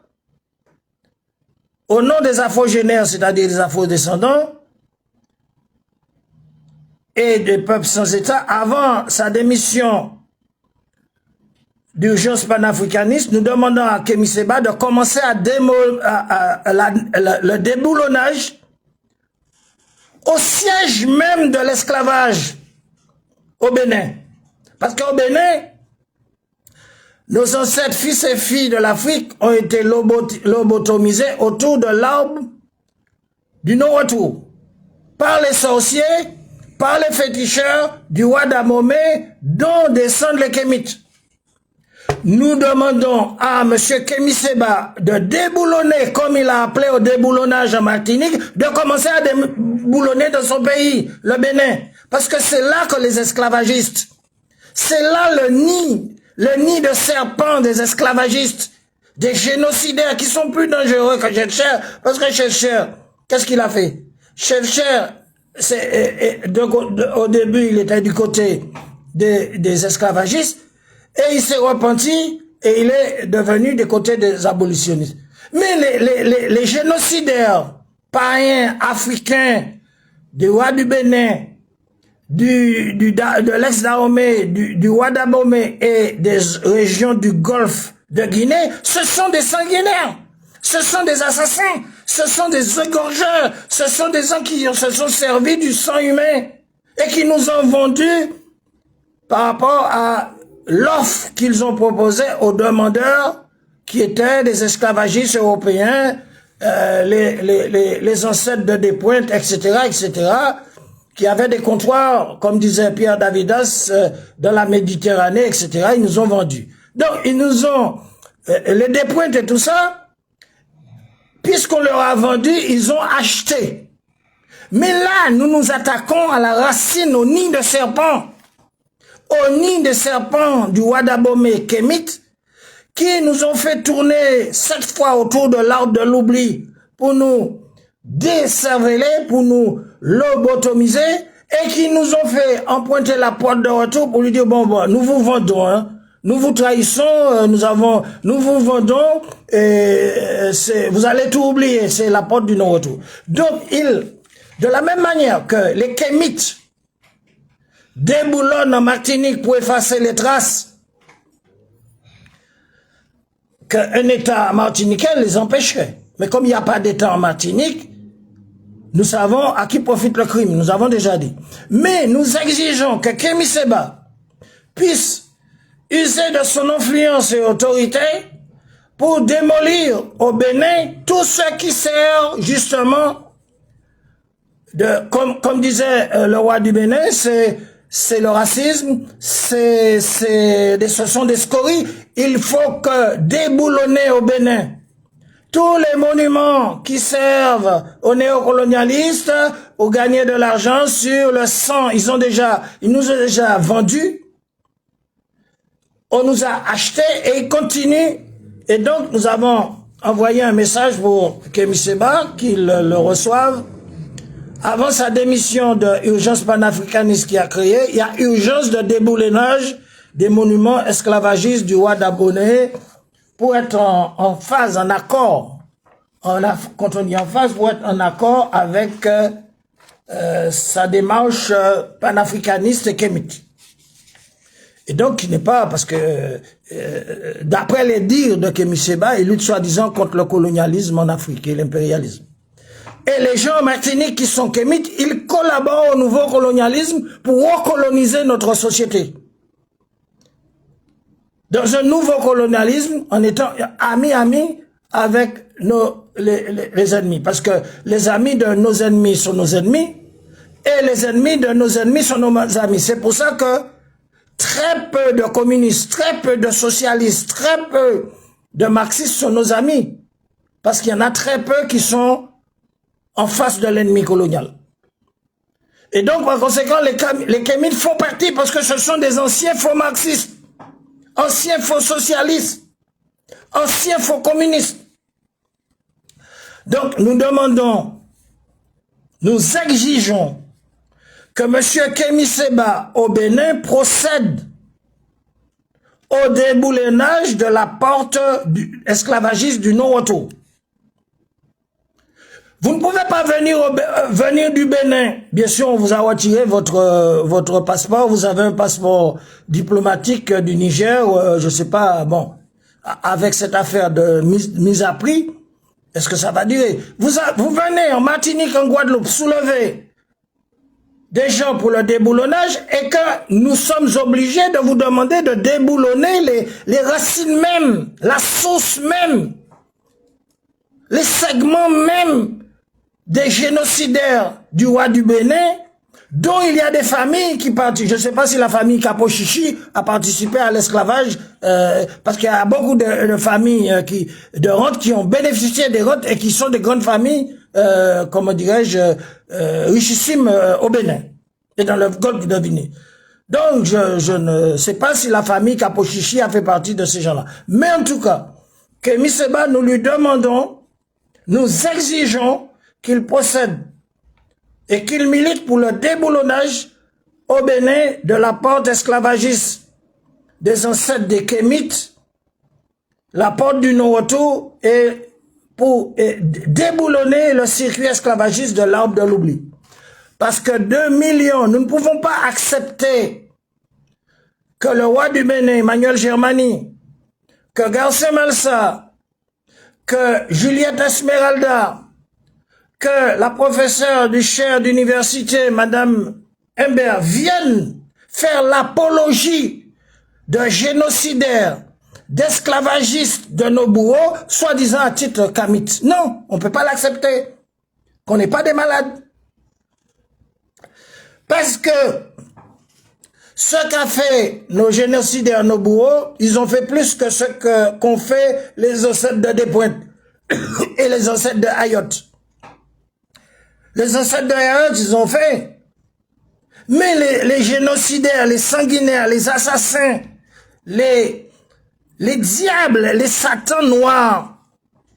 Speaker 1: au nom des afro-génères, c'est-à-dire des afro-descendants et des peuples sans État, avant sa démission d'urgence panafricaniste. Nous demandons à Kémy Séba de commencer le déboulonnage au siège même de l'esclavage au Bénin. Parce qu'au Bénin, nos ancêtres, fils et filles de l'Afrique, ont été lobotomisés autour de l'arbre du non-retour. Par les sorciers, par les féticheurs du roi Dahomey, dont descendent les Kémites. Nous demandons à M. Kémy Séba de déboulonner, comme il a appelé au déboulonnage en Martinique, de commencer à déboulonner dans son pays, le Bénin. Parce que c'est là que les esclavagistes, c'est là le nid de serpent des esclavagistes, des génocidaires qui sont plus dangereux que Schœlcher. Parce que Schœlcher, qu'est-ce qu'il a fait? Schœlcher, au début, il était du côté des esclavagistes, et il s'est repenti, et il est devenu du côté des abolitionnistes. Mais les génocidaires, païens, africains, du roi du Bénin, de l'ex-Dahomey, du roi Dahomey et des régions du Golfe de Guinée, ce sont des sanguinaires, ce sont des assassins, ce sont des égorgeurs, ce sont des gens qui se sont servis du sang humain et qui nous ont vendu par rapport à l'offre qu'ils ont proposée aux demandeurs qui étaient des esclavagistes européens, les ancêtres de Despointes, etc., qui avaient des comptoirs, comme disait Pierre Davidas, dans la Méditerranée, etc. Ils nous ont vendus. Donc, ils nous ont les dépointes et tout ça, puisqu'on leur a vendu, ils ont acheté. Mais là, nous nous attaquons à la racine, au nid de serpent. Au nid de serpent du Wadabomey Kémit, qui nous ont fait tourner 7 fois autour de l'arbre de l'oubli pour nous décerveler, pour nous lobotomiser, et qui nous ont fait emprunter la porte de retour pour lui dire, bon, nous vous vendons, hein. Nous vous trahissons, nous vous vendons, et vous allez tout oublier, c'est la porte du non-retour. Donc, de la même manière que les Kémites déboulonnent en Martinique pour effacer les traces, qu'un État martiniquais les empêcherait. Mais comme il n'y a pas d'État en Martinique, nous savons à qui profite le crime, nous avons déjà dit. Mais nous exigeons que Kémi Séba puisse user de son influence et autorité pour démolir au Bénin tout ce qui sert justement comme disait le roi du Bénin, c'est le racisme, ce sont des scories. Il faut que déboulonner au Bénin tous les monuments qui servent aux néocolonialistes, aux gagnés de l'argent sur le sang. Ils nous ont déjà vendus. On nous a achetés et ils continuent. Et donc, nous avons envoyé un message pour Kémi Séba, qu'il le reçoive. Avant sa démission de urgence panafricaniste qui a créé, il y a urgence de déboulonnage des monuments esclavagistes du Wadabomey pour être en phase, en accord. Quand on dit en phase, pour être en accord avec sa démarche panafricaniste et kémite. Et donc, il n'est pas, parce que d'après les dires de Kémi Séba, il lutte soi-disant contre le colonialisme en Afrique et l'impérialisme. Et les gens en Martinique qui sont kémites, ils collaborent au nouveau colonialisme pour recoloniser notre société. Dans un nouveau colonialisme, en étant amis avec les ennemis. Parce que les amis de nos ennemis sont nos ennemis, et les ennemis de nos ennemis sont nos amis. C'est pour ça que très peu de communistes, très peu de socialistes, très peu de marxistes sont nos amis. Parce qu'il y en a très peu qui sont en face de l'ennemi colonial. Et donc, par conséquent, les kémites font partie parce que ce sont des anciens faux marxistes, anciens faux socialistes, anciens faux communistes. Donc, nous demandons, nous exigeons que M. Kémi Séba au Bénin procède au déboulonnage de la porte esclavagiste du non-retour. Vous ne pouvez pas venir du Bénin. Bien sûr, on vous a retiré votre passeport. Vous avez un passeport diplomatique du Niger, je sais pas, bon, avec cette affaire de mise à prix, est-ce que ça va durer? Vous venez en Martinique, en Guadeloupe, soulever des gens pour le déboulonnage et que nous sommes obligés de vous demander de déboulonner les racines mêmes, la source même, les segments même des génocidaires du roi du Bénin, dont il y a des familles qui participent. Je ne sais pas si la famille Capochichi a participé à l'esclavage, parce qu'il y a beaucoup de familles de rentes qui ont bénéficié des rentes et qui sont des grandes familles, comment dirais-je, richissimes au Bénin et dans le golfe de Guinée. Donc, je ne sais pas si la famille Capochichi a fait partie de ces gens-là. Mais en tout cas, Kémi Séba, nous lui demandons, nous exigeons qu'il procède et qu'il milite pour le déboulonnage au Bénin de la porte esclavagiste des ancêtres des Kémites, la porte du non-retour, et pour déboulonner le circuit esclavagiste de l'arbre de l'oubli. Parce que 2 millions, nous ne pouvons pas accepter que le roi du Bénin, Emmanuel Germani, que Garcés Malsa, que Juliette Esmeralda, que la professeure du chaire d'université, Madame Humbert, viennent faire l'apologie de génocidaires, d'esclavagistes de nos bourreaux, soi-disant à titre kamite. Non, on ne peut pas l'accepter. Qu'on n'est pas des malades. Parce que Ce qu'a fait nos génocidaires, nos bourreaux, ils ont fait plus que ce qu'ont fait les ancêtres de Despointes et les ancêtres de Ayotte. Les ancêtres de Ayotte, ils ont fait. Mais les génocidaires, les sanguinaires, les assassins, les diables, les satans noirs,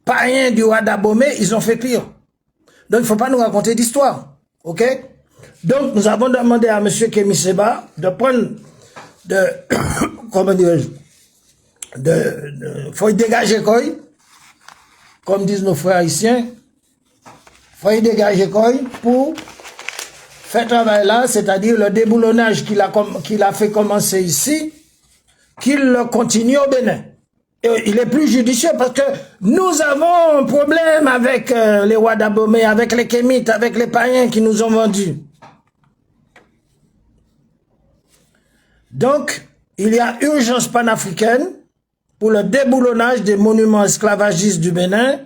Speaker 1: païens du roi d'Abomey, ils ont fait pire. Donc, il ne faut pas nous raconter d'histoire. OK? Donc, nous avons demandé à M. Kémy Séba de prendre comment dirais-je, faut y dégager quoi, comme disent nos frères haïtiens, faut y dégager quoi pour faire travail là, c'est-à-dire le déboulonnage qu'il a fait commencer ici, qu'il le continue au Bénin. Et il est plus judicieux parce que nous avons un problème avec les rois d'Abomey, avec les Kémites, avec les païens qui nous ont vendus. Donc, il y a urgence panafricaine pour le déboulonnage des monuments esclavagistes du Bénin,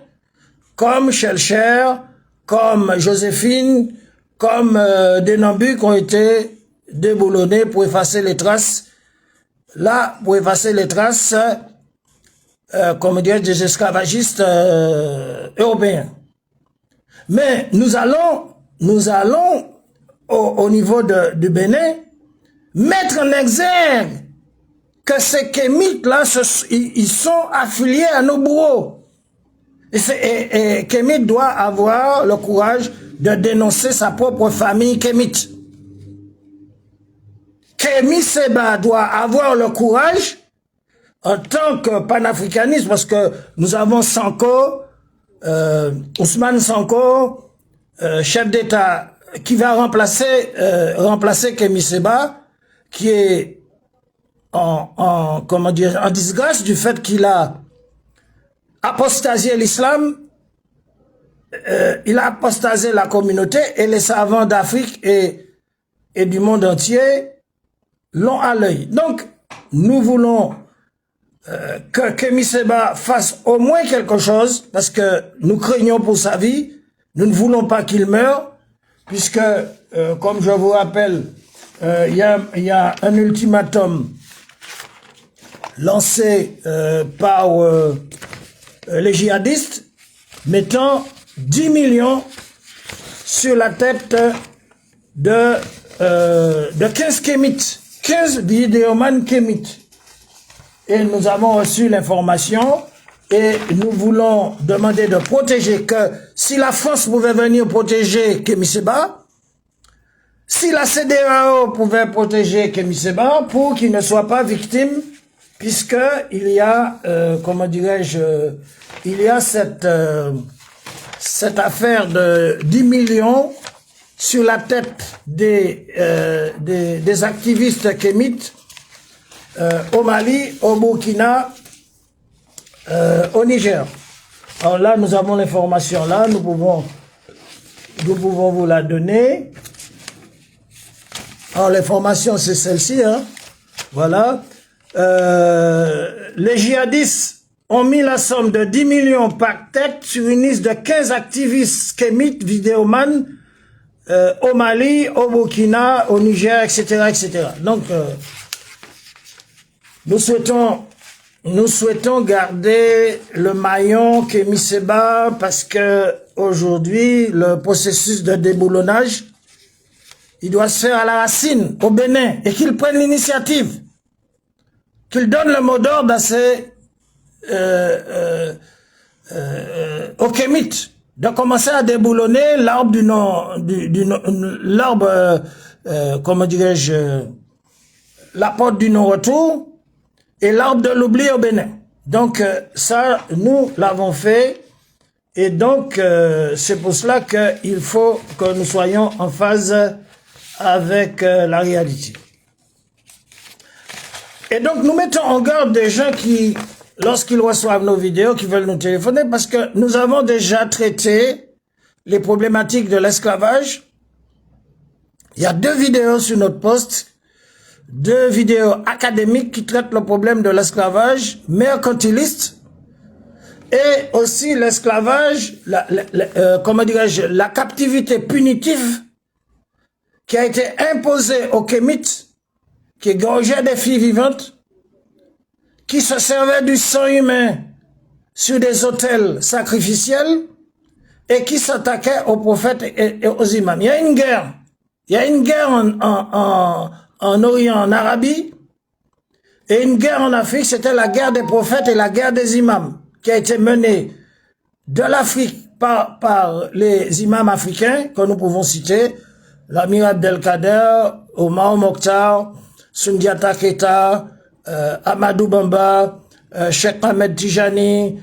Speaker 1: comme Shelcher, comme Joséphine, comme des Nambus qui ont été déboulonnés pour effacer les traces, là, pour effacer les traces, comme dire, des esclavagistes européens. Mais nous allons au niveau du Bénin, mettre en exergue que ces Kémites-là, ils sont affiliés à nos bourreaux. Et Kémite doit avoir le courage de dénoncer sa propre famille Kémite. Kémy Séba doit avoir le courage, en tant que panafricaniste, parce que nous avons Sanko, Ousmane Sanko, chef d'État, qui va remplacer Kémy Séba, qui est comment dire, en disgrâce du fait qu'il a apostasié l'islam, il a apostasé la communauté et les savants d'Afrique et du monde entier l'ont à l'œil. Donc, nous voulons que Kémy Séba fasse au moins quelque chose, parce que nous craignons pour sa vie, nous ne voulons pas qu'il meure, puisque, comme je vous rappelle, il y a un ultimatum lancé par les djihadistes mettant 10 millions sur la tête de 15 Kémites, 15 vidéomans Kémites. Et nous avons reçu l'information et nous voulons demander de protéger, que si la France pouvait venir protéger Kémy Séba, si la CEDEAO pouvait protéger Kémy Séba pour qu'il ne soit pas victime, puisque il y a, comment dirais-je, il y a cette affaire de 10 millions sur la tête des activistes kémites au Mali, au Burkina, au Niger. Alors là, nous avons l'information là, nous pouvons vous la donner. Alors l'information c'est celle-ci, hein. Voilà. Les djihadistes ont mis la somme de 10 millions par tête sur une liste de 15 activistes kémites, vidéomans, au Mali, au Burkina, au Niger, etc., etc. Donc, nous souhaitons garder le maillon Kémy Séba parce que aujourd'hui, le processus de déboulonnage, il doit se faire à la racine, au Bénin, et qu'il prenne l'initiative, qu'il donne le mot d'ordre à ces aux Kémites, de commencer à déboulonner l'arbre l'arbre, comment dirais-je, la porte du non-retour et l'arbre de l'oubli au Bénin. Donc ça, nous l'avons fait, et donc c'est pour cela qu'il faut que nous soyons en phase avec la réalité. Et donc nous mettons en garde des gens qui, lorsqu'ils reçoivent nos vidéos, qui veulent nous téléphoner, parce que nous avons déjà traité les problématiques de l'esclavage. Il y a 2 vidéos sur notre poste, 2 vidéos académiques qui traitent le problème de l'esclavage mercantiliste et aussi l'esclavage, comment dirais-je, la captivité punitive qui a été imposée aux Kémites qui égorgeaient des filles vivantes, qui se servaient du sang humain sur des autels sacrificiels et qui s'attaquaient aux prophètes et aux imams. Il y a une guerre. Il y a une guerre en Orient, en Arabie, et une guerre en Afrique, c'était la guerre des prophètes et la guerre des imams, qui a été menée de l'Afrique par les imams africains, que nous pouvons citer, l'Amir Abdelkader, Omar Mokhtar, Sundiata Keita, Amadou Bamba, Cheikh Ahmed Tijani,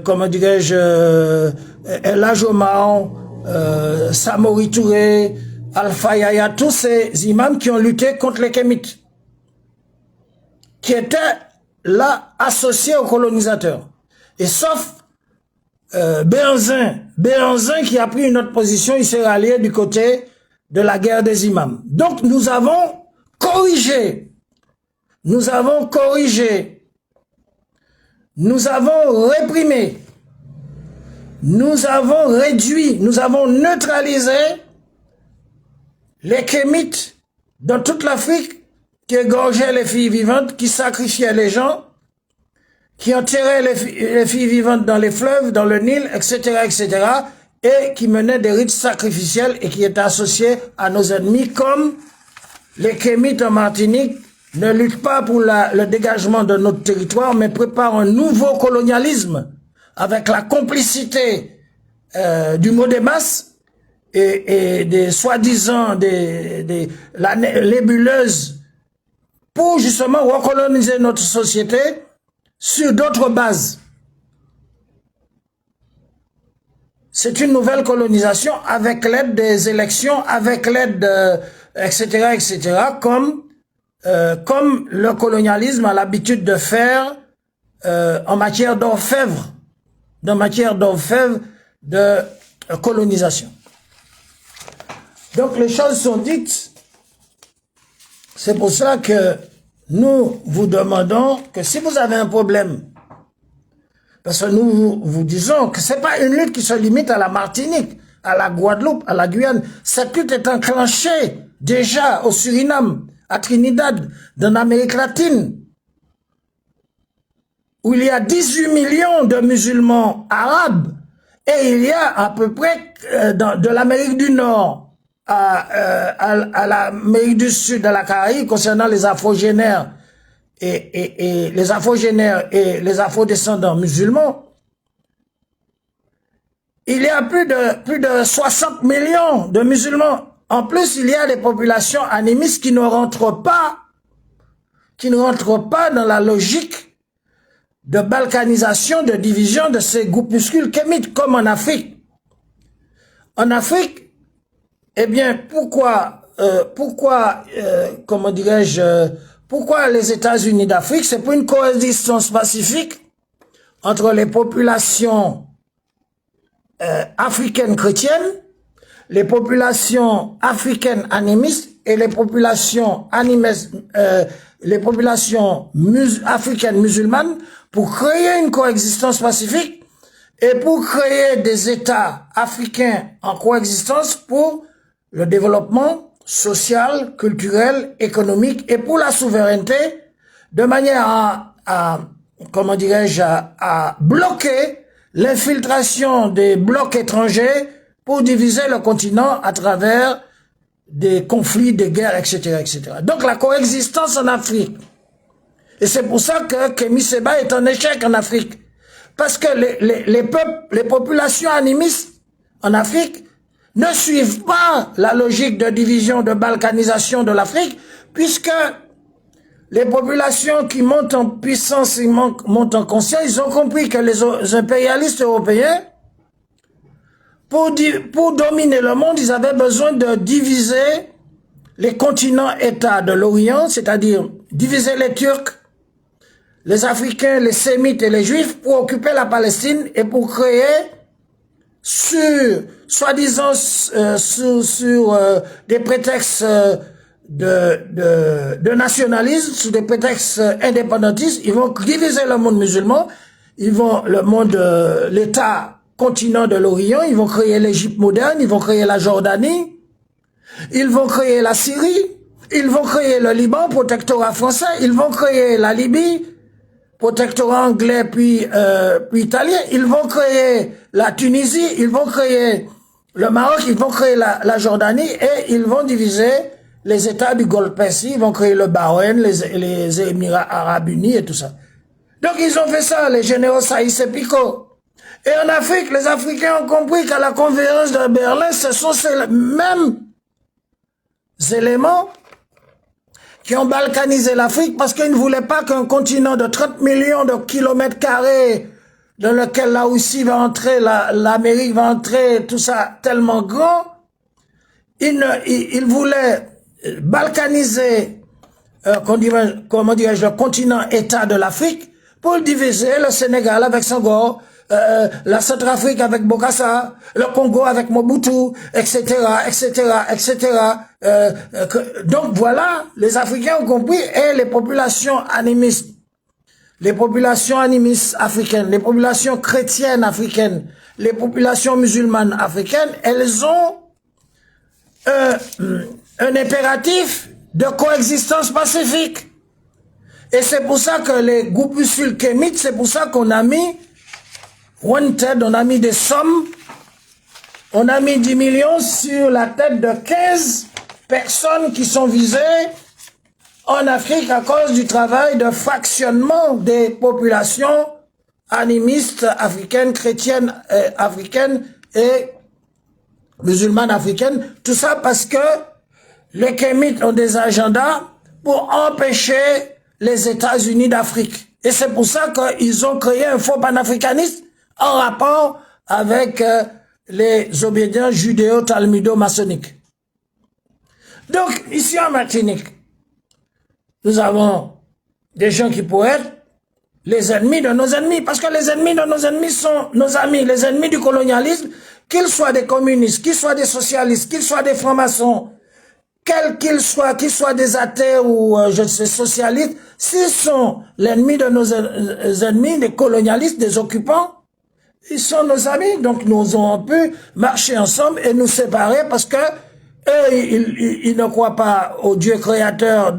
Speaker 1: comment dirais-je, El Hadj Omar, Samori Touré, Alpha Yaya, tous ces imams qui ont lutté contre les Kémites, qui étaient là associés aux colonisateurs. Et sauf Béhanzin qui a pris une autre position, il s'est rallié du côté de la guerre des imams. Donc nous avons corrigé, nous avons réprimé, nous avons réduit, nous avons neutralisé les Kémites dans toute l'Afrique qui égorgeaient les filles vivantes, qui sacrifiaient les gens, qui enterraient les filles vivantes dans les fleuves, dans le Nil, etc., etc., et qui menaient des rites sacrificiels et qui étaient associés à nos ennemis, comme les Kémites en Martinique ne luttent pas pour le dégagement de notre territoire, mais préparent un nouveau colonialisme avec la complicité du Modémas et des soi-disant la nébuleuse pour justement recoloniser notre société sur d'autres bases. C'est une nouvelle colonisation avec l'aide des élections, avec l'aide etc., etc., comme le colonialisme a l'habitude de faire en matière d'orfèvre, de colonisation. Donc les choses sont dites. C'est pour ça que nous vous demandons que si vous avez un problème, parce que nous vous disons que c'est pas une lutte qui se limite à la Martinique, à la Guadeloupe, à la Guyane. Cette lutte est enclenchée déjà au Suriname, à Trinidad, dans l'Amérique latine, où il y a 18 millions de musulmans arabes, et il y a à peu près de l'Amérique du Nord à l'Amérique du Sud, à la Caraïbe, concernant les afrogénaires et les afrogénaires et les afrodescendants musulmans, il y a plus de 60 millions de musulmans. En plus, il y a des populations animistes qui ne rentrent pas dans la logique de balkanisation, de division de ces groupuscules kémites, comme en Afrique. En Afrique, eh bien, pourquoi comment dirais-je, pourquoi les États-Unis d'Afrique? C'est pour une coexistence pacifique entre les populations africaines chrétiennes, les populations africaines animistes et les populations africaines musulmanes, pour créer une coexistence pacifique et pour créer des États africains en coexistence pour le développement social, culturel, économique et pour la souveraineté, de manière comment dirais-je, à bloquer l'infiltration des blocs étrangers pour diviser le continent à travers des conflits, des guerres, etc., etc. Donc la coexistence en Afrique. Et c'est pour ça que Kémy Séba est un échec en Afrique. Parce que les peuples, les populations animistes en Afrique ne suivent pas la logique de division, de balkanisation de l'Afrique, puisque les populations qui montent en puissance, ils montent en conscience, ils ont compris que les impérialistes européens, pour dominer le monde, ils avaient besoin de diviser les continents-États de l'Orient, c'est-à-dire diviser les Turcs, les Africains, les Sémites et les Juifs pour occuper la Palestine et pour créer soi-disant sur des prétextes de nationalisme, sous des prétextes indépendantistes, ils vont diviser le monde musulman, l'État continent de l'Orient, ils vont créer l'Égypte moderne, ils vont créer la Jordanie, ils vont créer la Syrie, Ils vont créer le Liban, protectorat français. Ils vont créer la Libye, protectorat anglais puis italien. Ils vont créer la Tunisie. Ils vont créer le Maroc. Ils vont créer la Jordanie et ils vont diviser les États du Golfe Persique. Ils vont créer le Bahreïn, les Émirats Arabes Unis et tout ça. Donc ils ont fait ça, les généraux Saïs et Picot. Et en Afrique, les Africains ont compris qu'à la conférence de Berlin, ce sont ces mêmes éléments qui ont balkanisé l'Afrique parce qu'ils ne voulaient pas qu'un continent de 30 millions de kilomètres carrés dans lequel la Russie va entrer, l'Amérique va entrer, tout ça tellement grand, ils voulaient balkaniser, comment dirais-je, le continent État de l'Afrique pour le diviser, le Sénégal avec Senghor, la Centrafrique avec Bokassa, le Congo avec Mobutu, etc., etc., etc. Donc voilà, les Africains ont compris et les populations animistes africaines, les populations chrétiennes africaines, les populations musulmanes africaines, elles ont un impératif de coexistence pacifique. Et c'est pour ça que les groupuscules kémites, c'est pour ça qu'on a mis Wanted, on a mis des sommes, on a mis 10 millions sur la tête de 15 personnes qui sont visées en Afrique à cause du travail de fractionnement des populations animistes africaines, chrétiennes africaines et musulmanes africaines. Tout ça parce que les kémites ont des agendas pour empêcher les États-Unis d'Afrique. Et c'est pour ça qu'ils ont créé un faux panafricanisme en rapport avec les obédiences judéo-talmudo-maçonniques. Donc, ici en Martinique, nous avons des gens qui pourraient être les ennemis de nos ennemis, parce que les ennemis de nos ennemis sont nos amis, les ennemis du colonialisme, qu'ils soient des communistes, qu'ils soient des socialistes, qu'ils soient des francs-maçons, quels qu'ils soient des athées ou je sais socialistes, s'ils sont l'ennemi de nos ennemis, des colonialistes, des occupants, ils sont nos amis, donc nous avons pu marcher ensemble et nous séparer parce que eux, ils ne croient pas au Dieu créateur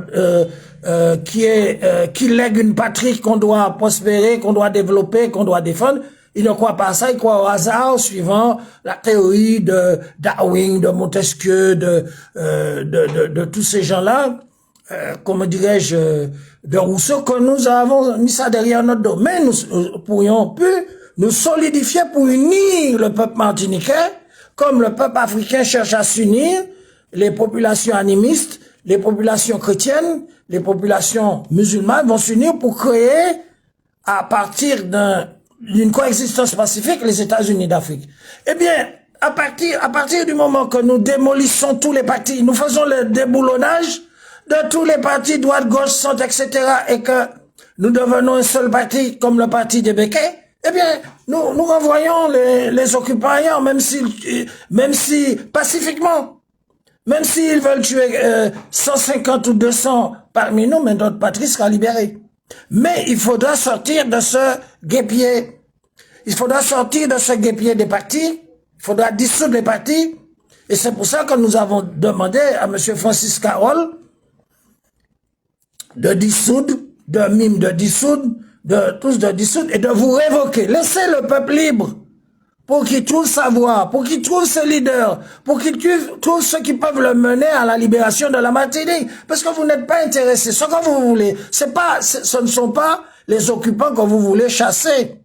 Speaker 1: qui lègue une patrie qu'on doit prospérer, qu'on doit développer, qu'on doit défendre. Ils ne croient pas à ça, ils croient au hasard suivant la théorie de Darwin, de Montesquieu, de tous ces gens-là, comment dirais-je, de Rousseau, que nous avons mis ça derrière notre dos. Mais nous pourrions plus nous solidifier pour unir le peuple martiniquais, comme le peuple africain cherche à s'unir, les populations animistes, les populations chrétiennes, les populations musulmanes vont s'unir pour créer, à partir d'une coexistence pacifique, les États-Unis d'Afrique. Eh bien, à partir du moment que nous démolissons tous les partis, nous faisons le déboulonnage de tous les partis, droite, gauche, centre, etc., et que nous devenons un seul parti, comme le parti des Békés, eh bien, nous renvoyons les occupants ailleurs, même si pacifiquement, même s'ils veulent tuer 150 ou 200 parmi nous, mais notre patrie sera libérée. Mais il faudra sortir de ce guêpier. Il faudra sortir de ce guêpier des partis. Il faudra dissoudre les partis. Et c'est pour ça que nous avons demandé à M. Francis Carole de dissoudre, de dissoudre et de vous révoquer. Laissez le peuple libre pour qu'il trouve sa voie, pour qu'il trouve ses leaders, pour qu'il trouve ceux qui peuvent le mener à la libération de la Martinique. Parce que vous n'êtes pas intéressés. Ce que vous voulez, ce ne sont pas les occupants que vous voulez chasser.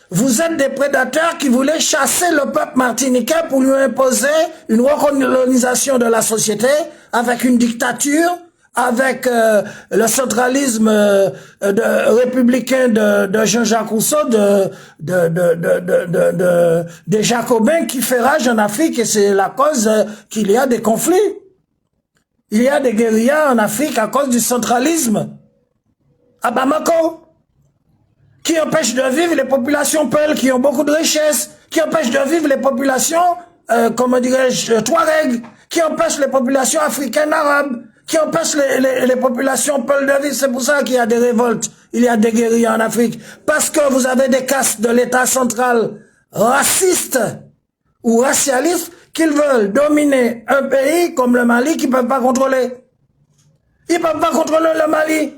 Speaker 1: Vous êtes des prédateurs qui voulaient chasser le peuple martiniquais pour lui imposer une recolonisation de la société avec une dictature, avec le centralisme républicain de Jean-Jacques Rousseau, des Jacobins qui fait rage en Afrique, et c'est la cause qu'il y a des conflits. Il y a des guérillas en Afrique à cause du centralisme. À Bamako, qui empêche de vivre les populations peules qui ont beaucoup de richesses, qui empêche de vivre les populations, comment dirais-je, Touareg, qui empêche les populations africaines arabes, qui empêche les populations peules de vivre. C'est pour ça qu'il y a des révoltes, il y a des guérillas en Afrique. Parce que vous avez des castes de l'État central racistes ou racialistes qu'ils veulent dominer un pays comme le Mali qu'ils ne peuvent pas contrôler. Ils ne peuvent pas contrôler le Mali.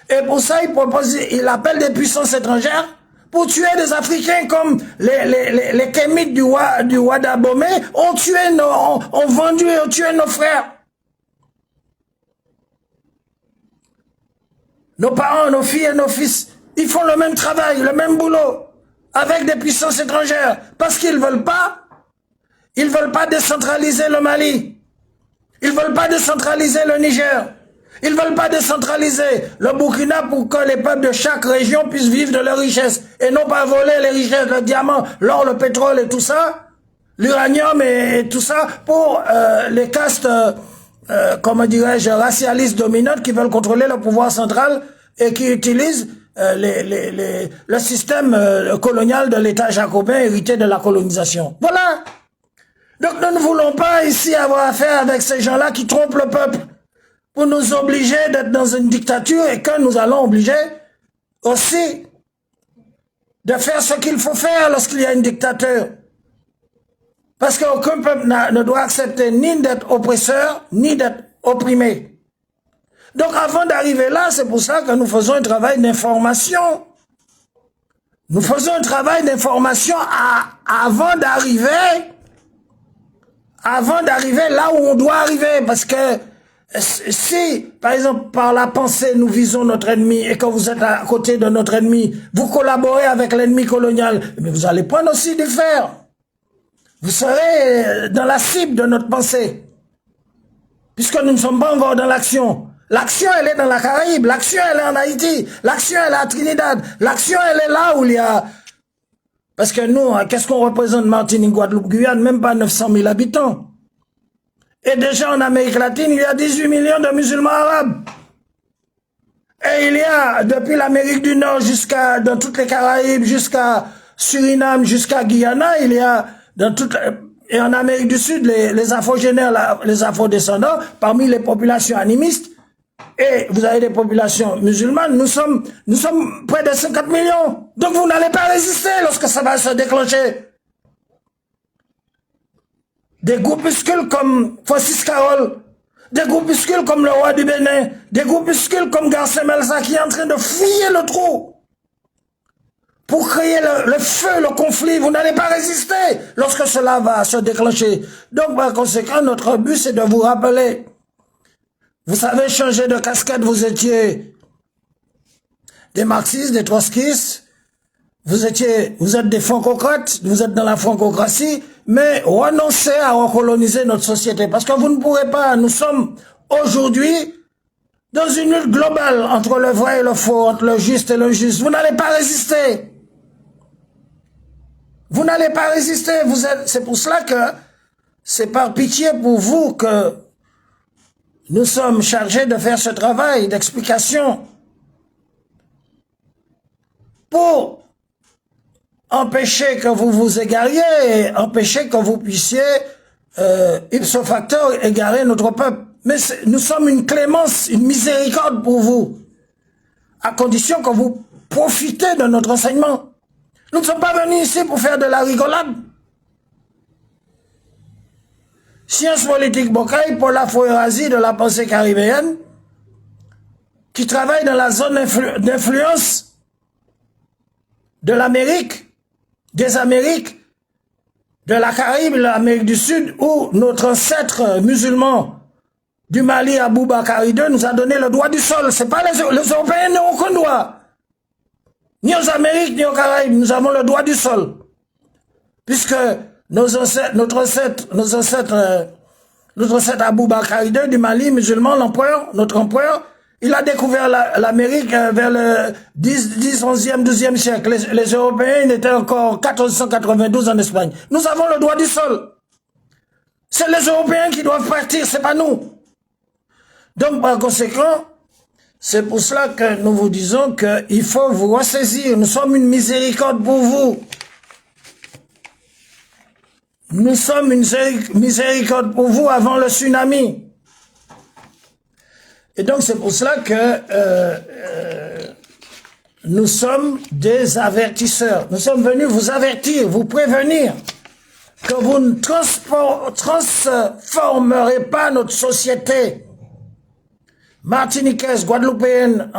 Speaker 1: Et pour ça, il appelle des puissances étrangères pour tuer des Africains comme les Kémites du Wada Bomé ont tué ont vendu et ont tué nos frères. Nos parents, nos filles et nos fils, ils font le même travail, le même boulot, avec des puissances étrangères, parce qu'ils ne veulent pas décentraliser le Mali. Ils ne veulent pas décentraliser le Niger. Ils ne veulent pas décentraliser le Burkina pour que les peuples de chaque région puissent vivre de leurs richesses et non pas voler les richesses, le diamant, l'or, le pétrole et tout ça, l'uranium et tout ça pour les castes, comment dirais-je, racialistes dominantes qui veulent contrôler le pouvoir central et qui utilisent le système colonial de l'État jacobin hérité de la colonisation. Voilà. Donc nous ne voulons pas ici avoir affaire avec ces gens-là qui trompent le peuple pour nous obliger d'être dans une dictature et que nous allons obliger aussi de faire ce qu'il faut faire lorsqu'il y a une dictature. Parce qu'aucun peuple ne doit accepter ni d'être oppresseur, ni d'être opprimé. Donc avant d'arriver là, c'est pour ça que nous faisons un travail d'information. Nous faisons un travail d'information avant d'arriver là où on doit arriver. Parce que si, par exemple, par la pensée, nous visons notre ennemi et que vous êtes à côté de notre ennemi, vous collaborez avec l'ennemi colonial, mais vous allez prendre aussi du fer. Vous serez dans la cible de notre pensée. Puisque nous ne sommes pas encore dans l'action. L'action, elle est dans la Caraïbe. L'action, elle est en Haïti. L'action, elle est à Trinidad. L'action, elle est là où il y a... Parce que nous, qu'est-ce qu'on représente Martinique, Guadeloupe, Guyane? Même pas 900 000 habitants. Et déjà en Amérique latine, il y a 18 millions de musulmans arabes. Et il y a, depuis l'Amérique du Nord jusqu'à, dans toutes les Caraïbes, jusqu'à Suriname, jusqu'à Guyana, il y a, et en Amérique du Sud, les afro-génères, les afro-descendants, parmi les populations animistes, et vous avez des populations musulmanes, nous sommes près de 50 millions. Donc vous n'allez pas résister lorsque ça va se déclencher. Des groupuscules comme Francis Carole, des groupuscules comme le roi du Bénin, des groupuscules comme Garcés Melsa qui est en train de fouiller le trou pour créer le feu, le conflit. Vous n'allez pas résister lorsque cela va se déclencher. Donc par conséquent, notre but c'est de vous rappeler. Vous savez, changer de casquette, vous étiez des marxistes, des trotskistes, vous êtes des francocrates, vous êtes dans la francocratie, mais renoncez à recoloniser notre société. Parce que vous ne pourrez pas, nous sommes aujourd'hui dans une lutte globale entre le vrai et le faux, entre le juste et l'injuste. Vous n'allez pas résister. Vous n'allez pas résister. C'est pour cela que c'est par pitié pour vous que nous sommes chargés de faire ce travail d'explication pour empêcher que vous vous égariez et empêcher que vous puissiez, ipso facto, égarer notre peuple. Mais nous sommes une clémence, une miséricorde pour vous, à condition que vous profitez de notre enseignement. Nous ne sommes pas venus ici pour faire de la rigolade. Sciences politiques Bocaille pour l'Afro-Eurasie de la pensée caribéenne, qui travaille dans la zone d'influence de l'Amérique, des Amériques, de la Caraïbe, de l'Amérique du Sud, où notre ancêtre musulman du Mali, Aboubakar II, nous a donné le droit du sol. C'est pas les Européens n'ont aucun droit. Ni aux Amériques, ni aux Caraïbes, nous avons le droit du sol. Puisque notre ancêtre Aboubakar II du Mali, musulman, notre empereur, il a découvert l'Amérique vers le 10, 11e, 12e siècle. Les Européens n'étaient encore 1492 en Espagne. Nous avons le droit du sol. C'est les Européens qui doivent partir, c'est pas nous. Donc, par conséquent, c'est pour cela que nous vous disons qu'il faut vous ressaisir. Nous sommes une miséricorde pour vous. Nous sommes une miséricorde pour vous avant le tsunami. Et donc c'est pour cela que nous sommes des avertisseurs. Nous sommes venus vous avertir, vous prévenir que vous ne transformerez pas notre société martiniquaise, guadeloupéenne,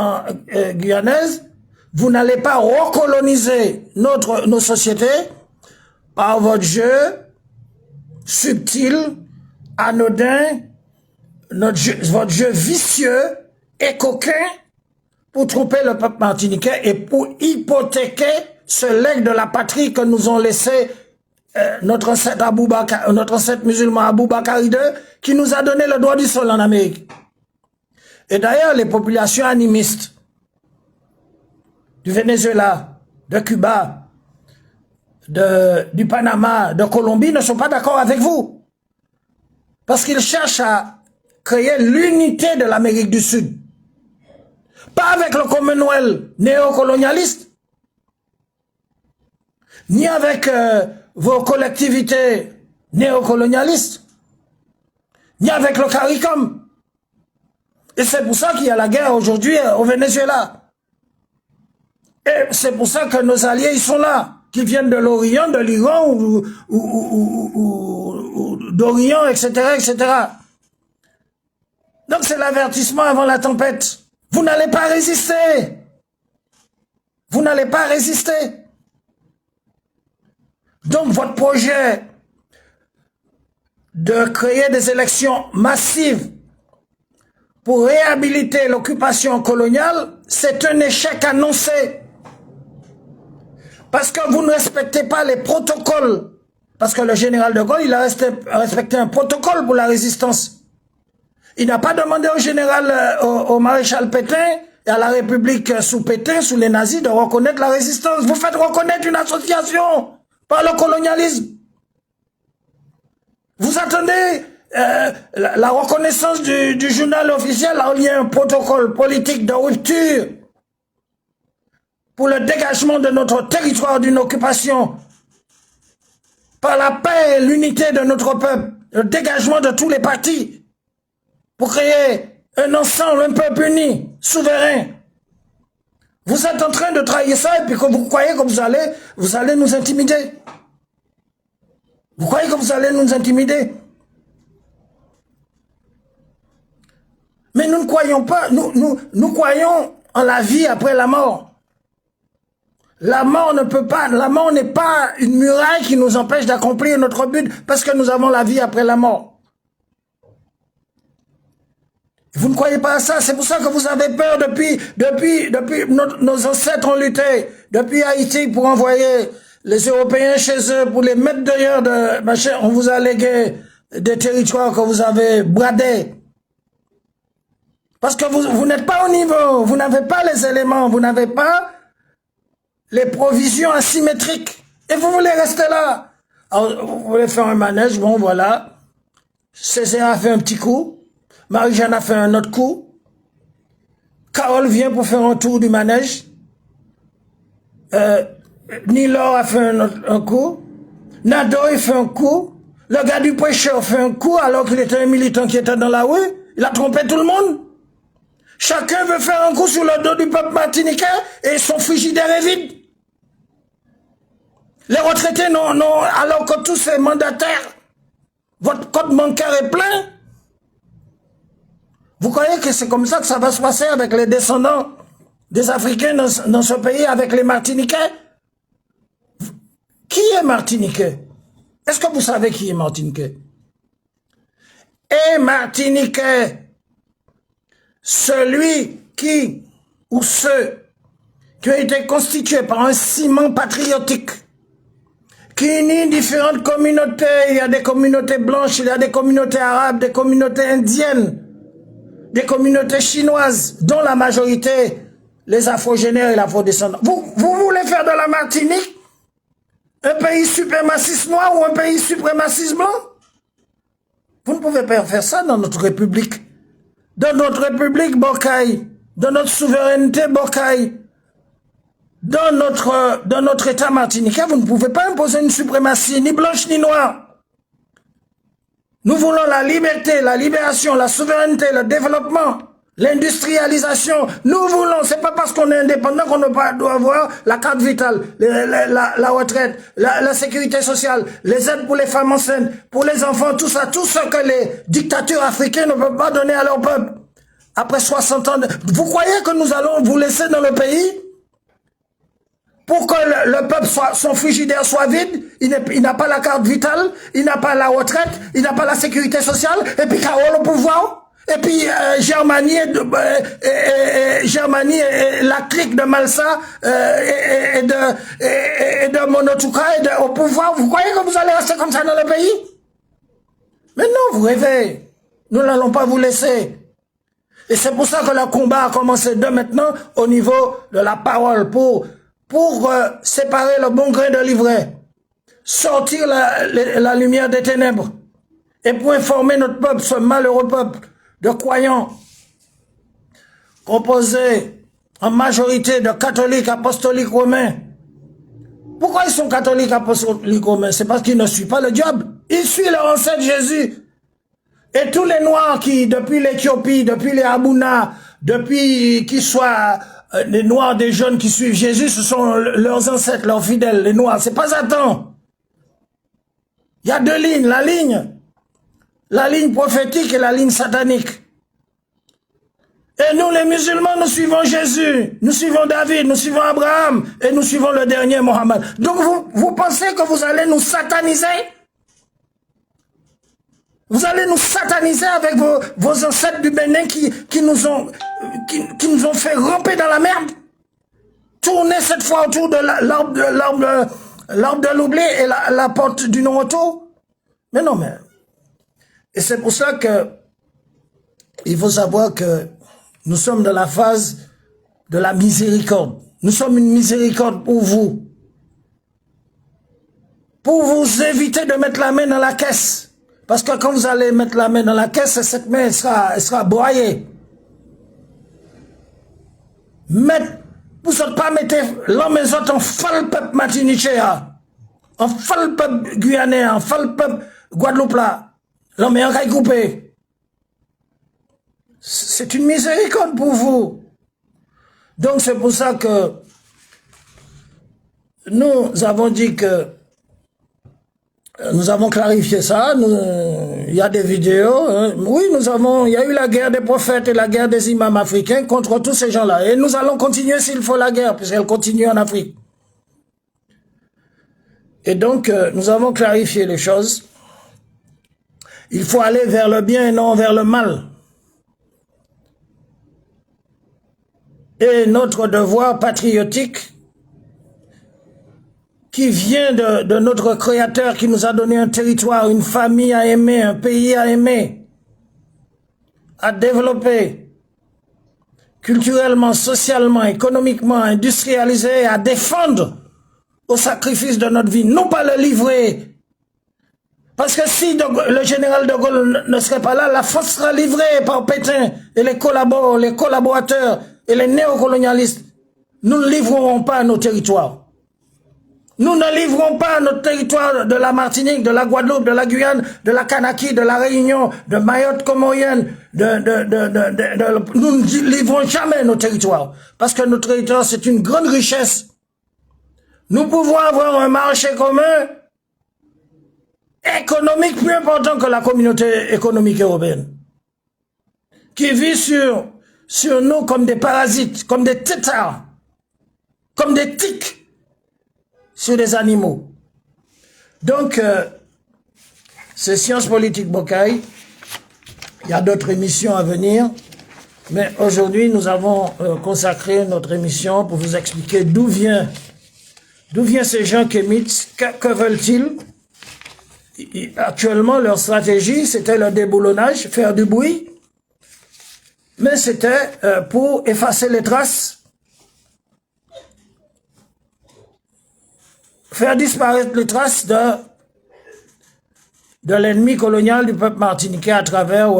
Speaker 1: guyanaise, vous n'allez pas recoloniser nos sociétés par votre jeu subtil, anodin, votre jeu vicieux et coquin pour tromper le peuple martiniquais et pour hypothéquer ce legs de la patrie que nous ont laissé notre ancêtre musulman Aboubakar II, qui nous a donné le droit du sol en Amérique. Et d'ailleurs, les populations animistes du Venezuela, de Cuba, du Panama, de Colombie ne sont pas d'accord avec vous. Parce qu'ils cherchent à créer l'unité de l'Amérique du Sud. Pas avec le Commonwealth néocolonialiste, ni avec vos collectivités néocolonialistes, ni avec le CARICOM. Et c'est pour ça qu'il y a la guerre aujourd'hui au Venezuela. Et c'est pour ça que nos alliés, ils sont là, qu'ils viennent de l'Orient, de l'Iran ou d'Orient, etc., etc. Donc c'est l'avertissement avant la tempête. Vous n'allez pas résister. Vous n'allez pas résister. Donc votre projet de créer des élections massives pour réhabiliter l'occupation coloniale, c'est un échec annoncé. Parce que vous ne respectez pas les protocoles. Parce que le général de Gaulle, il a respecté un protocole pour la résistance. Il n'a pas demandé au général, au maréchal Pétain et à la République sous Pétain, sous les nazis, de reconnaître la résistance. Vous faites reconnaître une association par le colonialisme. Vous attendez la reconnaissance du journal officiel, là où il y a un protocole politique de rupture pour le dégagement de notre territoire d'une occupation par la paix et l'unité de notre peuple, le dégagement de tous les partis pour créer un ensemble, un peuple uni, souverain. Vous êtes en train de trahir ça et puis que vous croyez que vous allez nous intimider. Vous croyez que vous allez nous intimider? Mais nous ne croyons pas, nous croyons en la vie après la mort. La mort n'est pas une muraille qui nous empêche d'accomplir notre but parce que nous avons la vie après la mort. Vous ne croyez pas à ça, c'est pour ça que vous avez peur depuis nos ancêtres ont lutté, depuis Haïti pour envoyer les Européens chez eux, pour les mettre dehors de machin, on vous a légué des territoires que vous avez bradés. Parce que vous n'êtes pas au niveau, vous n'avez pas les éléments, vous n'avez pas les provisions asymétriques. Et vous voulez rester là. Alors, vous voulez faire un manège, bon voilà. Césaire a fait un petit coup. Marie-Jeanne a fait un autre coup. Carole vient pour faire un tour du manège. Nilor a fait un coup. Nado il fait un coup. Le gars du pêcheur fait un coup alors qu'il était un militant qui était dans la rue. Il a trompé tout le monde. Chacun veut faire un coup sur le dos du peuple martiniquais et son frigidaire est vide. Les retraités non, alors que tous ces mandataires, votre compte bancaire est plein. Vous croyez que c'est comme ça que ça va se passer avec les descendants des Africains dans ce pays, avec les Martiniquais? Qui est Martiniquais? Est-ce que vous savez qui est Martiniquais? Et Martiniquais, celui qui, ou ceux qui ont été constitués par un ciment patriotique, qui unit différentes communautés, il y a des communautés blanches, il y a des communautés arabes, des communautés indiennes, des communautés chinoises, dont la majorité, les afrogénaires et l'afrodescendants. Vous voulez faire de la Martinique un pays suprémaciste noir ou un pays suprémaciste blanc? Vous ne pouvez pas faire ça dans notre République. Dans notre République, Bocaï, dans notre souveraineté, Bocaï, dans notre État martiniquais, vous ne pouvez pas imposer une suprématie ni blanche ni noire. Nous voulons la liberté, la libération, la souveraineté, le développement, L'industrialisation, nous voulons, c'est pas parce qu'on est indépendant qu'on ne doit avoir la carte vitale, la retraite, la sécurité sociale, les aides pour les femmes enceintes, pour les enfants, tout ça, tout ce que les dictatures africains ne peuvent pas donner à leur peuple. Après 60 ans, vous croyez que nous allons vous laisser dans le pays pour que le peuple son frigidaire soit vide, il n'a pas la carte vitale, il n'a pas la retraite, il n'a pas la sécurité sociale, et puis Carole au pouvoir? Et puis Germanie, la clique de Malsa et de Monotouka au pouvoir, vous croyez que vous allez rester comme ça dans le pays? Mais non, vous rêvez. Nous n'allons pas vous laisser. Et c'est pour ça que le combat a commencé de maintenant au niveau de la parole pour séparer le bon grain de l'ivraie, sortir la lumière des ténèbres et pour informer notre peuple, ce malheureux peuple de croyants, composés en majorité de catholiques apostoliques romains. Pourquoi ils sont catholiques apostoliques romains? C'est parce qu'ils ne suivent pas le diable. Ils suivent leur ancêtre Jésus. Et tous les Noirs qui, depuis l'Éthiopie, depuis les Abouna, depuis qu'ils soient les Noirs, des jeunes qui suivent Jésus, ce sont leurs ancêtres, leurs fidèles, les Noirs. C'est pas Satan. Il y a deux lignes. La ligne prophétique et la ligne satanique. Et nous, les musulmans, nous suivons Jésus, nous suivons David, nous suivons Abraham, et nous suivons le dernier Mohammed. Donc vous pensez que vous allez nous sataniser? Vous allez nous sataniser avec vos ancêtres du Bénin qui nous ont fait ramper dans la merde? Tourner cette fois autour de l'arbre de l'oubli et la porte du non-retour? Mais non, mais... Et c'est pour ça que il faut savoir que nous sommes dans la phase de la miséricorde. Nous sommes une miséricorde pour vous. Pour vous éviter de mettre la main dans la caisse. Parce que quand vous allez mettre la main dans la caisse, cette main elle sera broyée. Vous ne pas mettre l'homme et autres en fal peuple martiniquais, en fal peuple guyanais, en fal peuple Guadeloupe là. L'homme est en coupé. C'est une miséricorde pour vous. Donc c'est pour ça que nous avons dit que nous avons clarifié ça. Il y a des vidéos. Hein. Oui, il y a eu la guerre des prophètes et la guerre des imams africains contre tous ces gens-là. Et nous allons continuer s'il faut la guerre, puisqu'elle continue en Afrique. Et donc, nous avons clarifié les choses. Il faut aller vers le bien et non vers le mal. Et notre devoir patriotique, qui vient de notre Créateur, qui nous a donné un territoire, une famille à aimer, un pays à aimer, à développer, culturellement, socialement, économiquement, industrialisé, à défendre au sacrifice de notre vie, non pas le livrer. Parce que si le général de Gaulle ne serait pas là, la France sera livrée par Pétain et les collaborateurs et les néocolonialistes. Nous ne livrerons pas nos territoires. Nous ne livrons pas notre territoire de la Martinique, de la Guadeloupe, de la Guyane, de la Kanaki, de la Réunion, de Mayotte comorienne. Nous ne livrons jamais nos territoires. Parce que notre territoire, c'est une grande richesse. Nous pouvons avoir un marché commun économique plus important que la communauté économique européenne, qui vit sur nous comme des parasites, comme des têtards, comme des tiques sur des animaux. Donc, c'est Sciences Politiques Bocaille. Il y a d'autres émissions à venir, mais aujourd'hui, nous avons consacré notre émission pour vous expliquer d'où viennent ces gens kémites, que veulent-ils. Actuellement, leur stratégie, c'était le déboulonnage, faire du bruit, mais c'était pour effacer les traces, faire disparaître les traces de l'ennemi colonial du peuple martiniquais à travers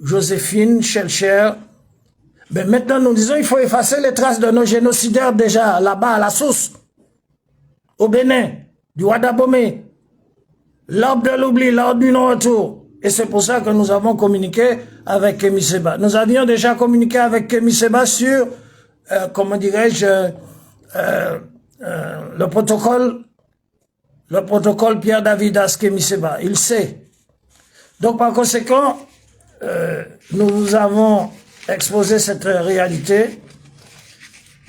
Speaker 1: Joséphine, Schellcher. Mais maintenant, nous disons qu'il faut effacer les traces de nos génocidaires déjà là-bas à la source, au Bénin, du Ouadabomé, l'arbre de l'oubli, l'arbre du non-retour, Et c'est pour ça que nous avons communiqué avec Kémy Séba. Nous avions déjà communiqué avec Kémy Séba sur, comment dirais-je, le protocole Pierre Davidas Kémy Séba. Il sait. Donc par conséquent, nous avons exposé cette réalité.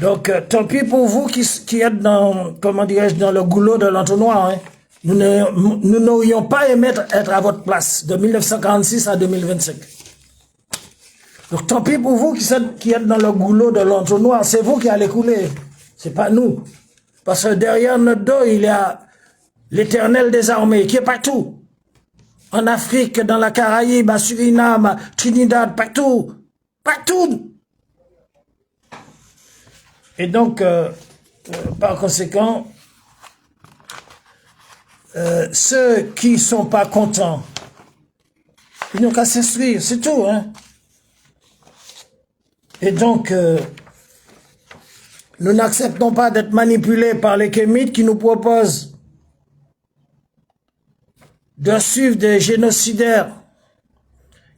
Speaker 1: Donc tant pis pour vous qui êtes dans, comment dirais-je, dans le goulot de l'entonnoir. Hein. Nous n'aurions pas aimé être à votre place de 1946 à 2025. Donc tant pis pour vous qui êtes dans le goulot de l'entonnoir. C'est vous qui allez couler. C'est pas nous. Parce que derrière notre dos, il y a l'Éternel des armées qui est partout. En Afrique, dans la Caraïbe, à Suriname, à Trinidad, partout. Partout. Et donc, par conséquent, ceux qui ne sont pas contents, ils n'ont qu'à s'instruire, c'est tout. Hein? Et donc, nous n'acceptons pas d'être manipulés par les kémites qui nous proposent de suivre des génocidaires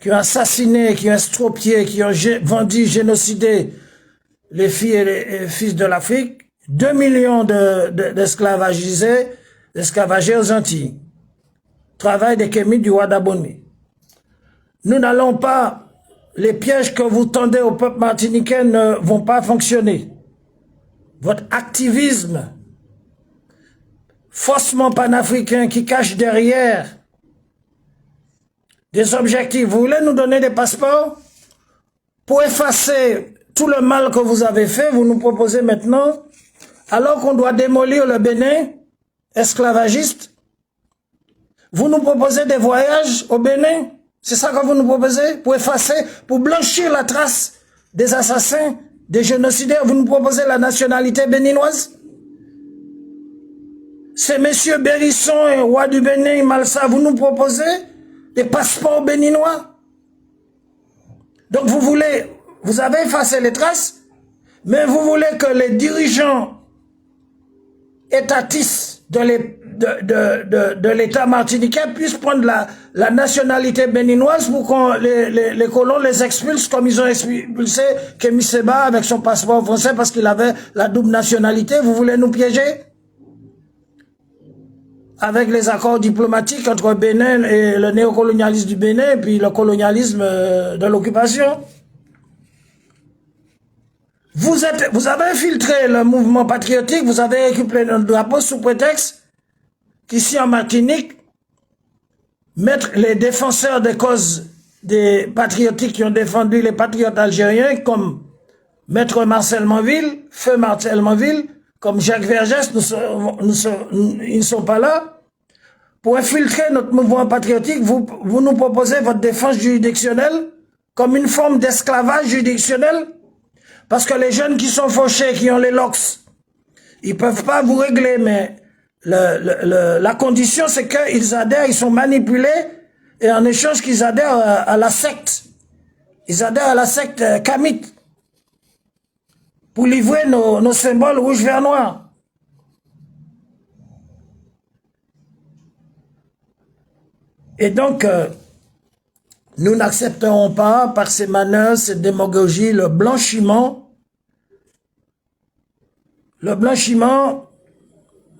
Speaker 1: qui ont assassiné, qui ont estropié, qui ont vendu, génocidé les filles et les fils de l'Afrique, 2 millions d'esclavagisés, d'esclavagés aux Antilles. Travail des kémites du Ouadabomey. Nous n'allons pas, les pièges que vous tendez au peuple martiniquais ne vont pas fonctionner. Votre activisme faussement panafricain qui cache derrière des objectifs. Vous voulez nous donner des passeports pour effacer tout le mal que vous avez fait, vous nous proposez maintenant, alors qu'on doit démolir le Bénin esclavagiste, vous nous proposez des voyages au Bénin, c'est ça que vous nous proposez, pour effacer, pour blanchir la trace des assassins, des génocidaires, vous nous proposez la nationalité béninoise. C'est messieurs Bérisson et roi du Bénin, Malsa, vous nous proposez des passeports béninois. Donc vous avez effacé les traces, mais vous voulez que les dirigeants étatistes de l'État martiniquais puissent prendre la nationalité béninoise pour que les colons les expulsent comme ils ont expulsé Kémy Séba avec son passeport français parce qu'il avait la double nationalité. Vous voulez nous piéger? Avec les accords diplomatiques entre Bénin et le néocolonialisme du Bénin et puis le colonialisme de l'occupation. Vous avez infiltré le mouvement patriotique, vous avez récupéré notre drapeau sous prétexte qu'ici en Martinique, mettre les défenseurs des causes des patriotiques qui ont défendu les patriotes algériens comme Maître Marcel Manville, Feu Marcel Manville, comme Jacques Vergès, ils ne sont pas là. Pour infiltrer notre mouvement patriotique, vous nous proposez votre défense juridictionnelle comme une forme d'esclavage juridictionnel. Parce que les jeunes qui sont fauchés, qui ont les LOX, ils peuvent pas vous régler, mais la condition c'est qu'ils adhèrent, ils sont manipulés, et en échange qu'ils adhèrent à la secte. Ils adhèrent à la secte kamite pour livrer nos symboles rouge, vert, noir. Et donc, nous n'accepterons pas par ces manœuvres, cette démagogie, le blanchiment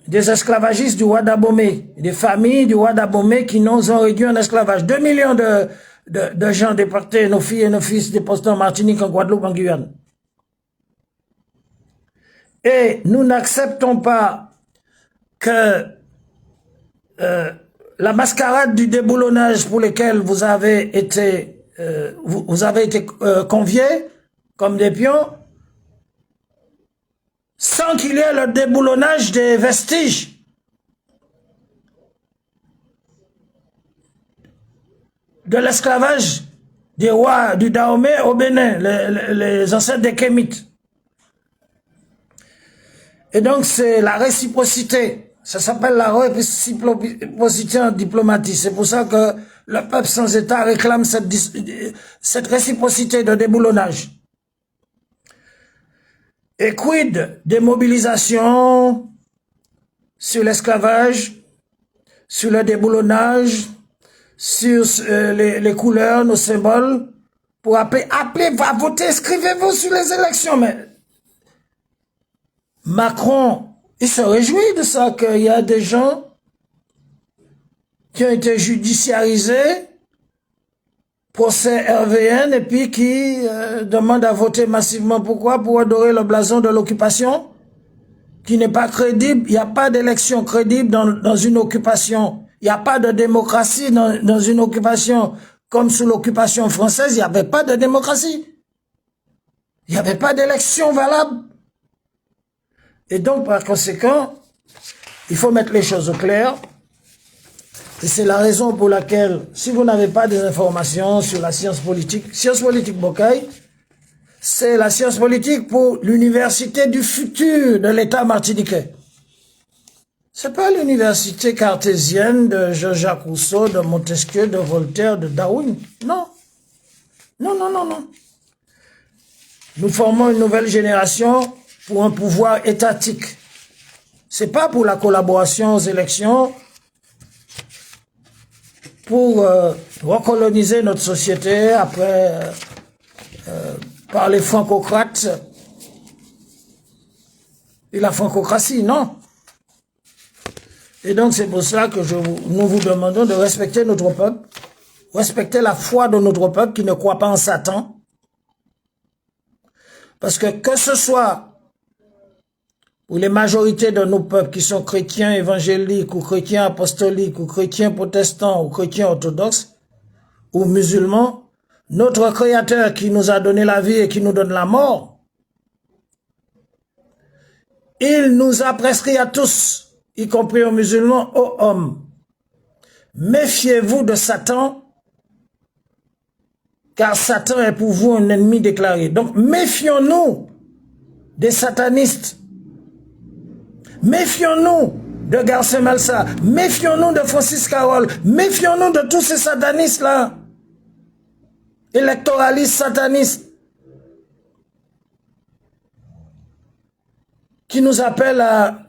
Speaker 1: des esclavagistes du Ouadabomey, des familles du Ouadabomey qui nous ont réduit en esclavage. 2 millions de gens déportés, nos filles et nos fils déportés en Martinique, en Guadeloupe, en Guyane. Et nous n'acceptons pas que la mascarade du déboulonnage pour lequel vous avez été conviés comme des pions, sans qu'il y ait le déboulonnage des vestiges de l'esclavage des rois du Dahomey au Bénin, les ancêtres des Kémites. Et donc c'est la réciprocité. Ça s'appelle la réciprocité en diplomatie. C'est pour ça que le peuple sans État réclame cette réciprocité de déboulonnage. Et quid des mobilisations sur l'esclavage, sur le déboulonnage, sur les couleurs, nos symboles, pour appeler à voter, inscrivez-vous sur les élections. Mais Macron, il se réjouit de ça, qu'il y a des gens qui ont été judiciarisés, procès RVN, et puis qui demandent à voter massivement. Pourquoi? Pour adorer le blason de l'occupation, qui n'est pas crédible. Il n'y a pas d'élection crédible dans une occupation. Il n'y a pas de démocratie dans une occupation. Comme sous l'occupation française, il n'y avait pas de démocratie. Il n'y avait pas d'élection valable. Et donc, par conséquent, il faut mettre les choses au clair. Et c'est la raison pour laquelle, si vous n'avez pas des informations sur la science politique Bocaille, c'est la science politique pour l'université du futur de l'État martiniquais. C'est pas l'université cartésienne de Jean-Jacques Rousseau, de Montesquieu, de Voltaire, de Darwin. Non. Non, non, non, non. Nous formons une nouvelle génération pour un pouvoir étatique. C'est pas pour la collaboration aux élections, pour recoloniser notre société après par les francocrates et la francocratie, non. Et donc c'est pour cela que nous vous demandons de respecter notre peuple, respecter la foi de notre peuple qui ne croit pas en Satan. Parce que ce soit pour les majorités de nos peuples qui sont chrétiens évangéliques ou chrétiens apostoliques ou chrétiens protestants ou chrétiens orthodoxes ou musulmans, notre Créateur qui nous a donné la vie et qui nous donne la mort, il nous a prescrit à tous, y compris aux musulmans, aux hommes. Méfiez-vous de Satan, car Satan est pour vous un ennemi déclaré. Donc méfions-nous des satanistes. Méfions-nous de Garcin Malsa. Méfions-nous de Francis Carole. Méfions-nous de tous ces satanistes-là. Électoralistes satanistes. Qui nous appellent à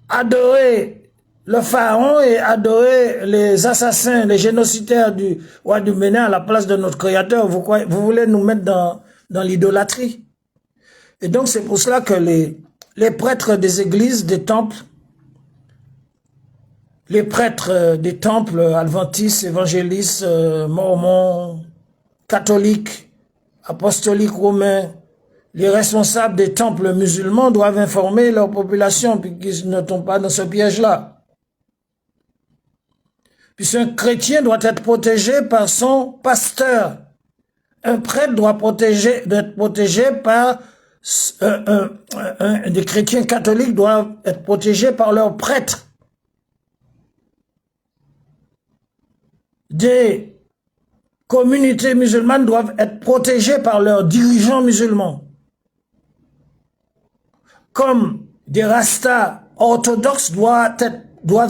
Speaker 1: adorer le pharaon et adorer les assassins, les génocidaires du roi du Bénin à la place de notre Créateur. Vous voulez nous mettre dans l'idolâtrie. Et donc c'est pour cela que les prêtres des églises, des temples, les prêtres des temples adventistes, évangélistes, mormons, catholiques, apostoliques romains, les responsables des temples musulmans doivent informer leur population pour qu'ils ne tombent pas dans ce piège-là. Puisqu'un chrétien doit être protégé par son pasteur. Un prêtre doit être protégé par... des chrétiens catholiques doivent être protégés par leurs prêtres. Des communautés musulmanes doivent être protégées par leurs dirigeants musulmans. Comme des rastas orthodoxes doivent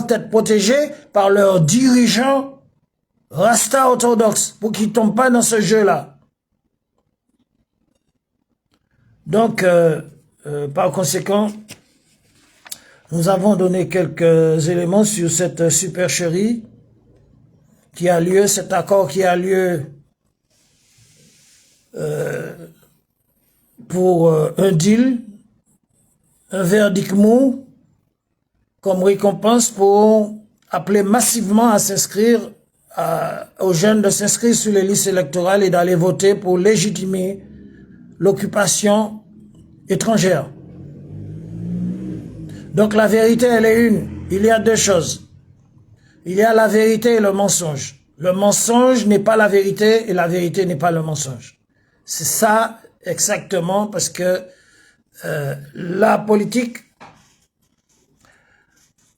Speaker 1: être protégés par leurs dirigeants rastas orthodoxes pour qu'ils ne tombent pas dans ce jeu-là. Donc, par conséquent, nous avons donné quelques éléments sur cette supercherie qui a lieu, cet accord qui a lieu pour un deal, un verdict mou, comme récompense pour appeler massivement à s'inscrire, aux jeunes de s'inscrire sur les listes électorales et d'aller voter pour légitimer l'occupation étrangère. Donc la vérité, elle est une. Il y a deux choses. Il y a la vérité et le mensonge. Le mensonge n'est pas la vérité et la vérité n'est pas le mensonge. C'est ça exactement parce que la politique,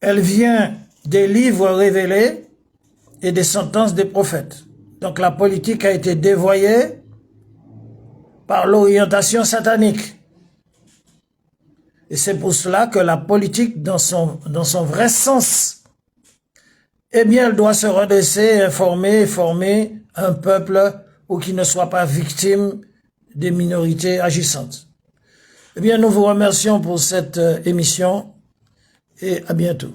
Speaker 1: elle vient des livres révélés et des sentences des prophètes. Donc la politique a été dévoyée par l'orientation satanique. Et c'est pour cela que la politique, dans son vrai sens, eh bien, elle doit se redresser, informer, former un peuple pour qu'il ne soit pas victime des minorités agissantes. Eh bien, nous vous remercions pour cette émission et à bientôt.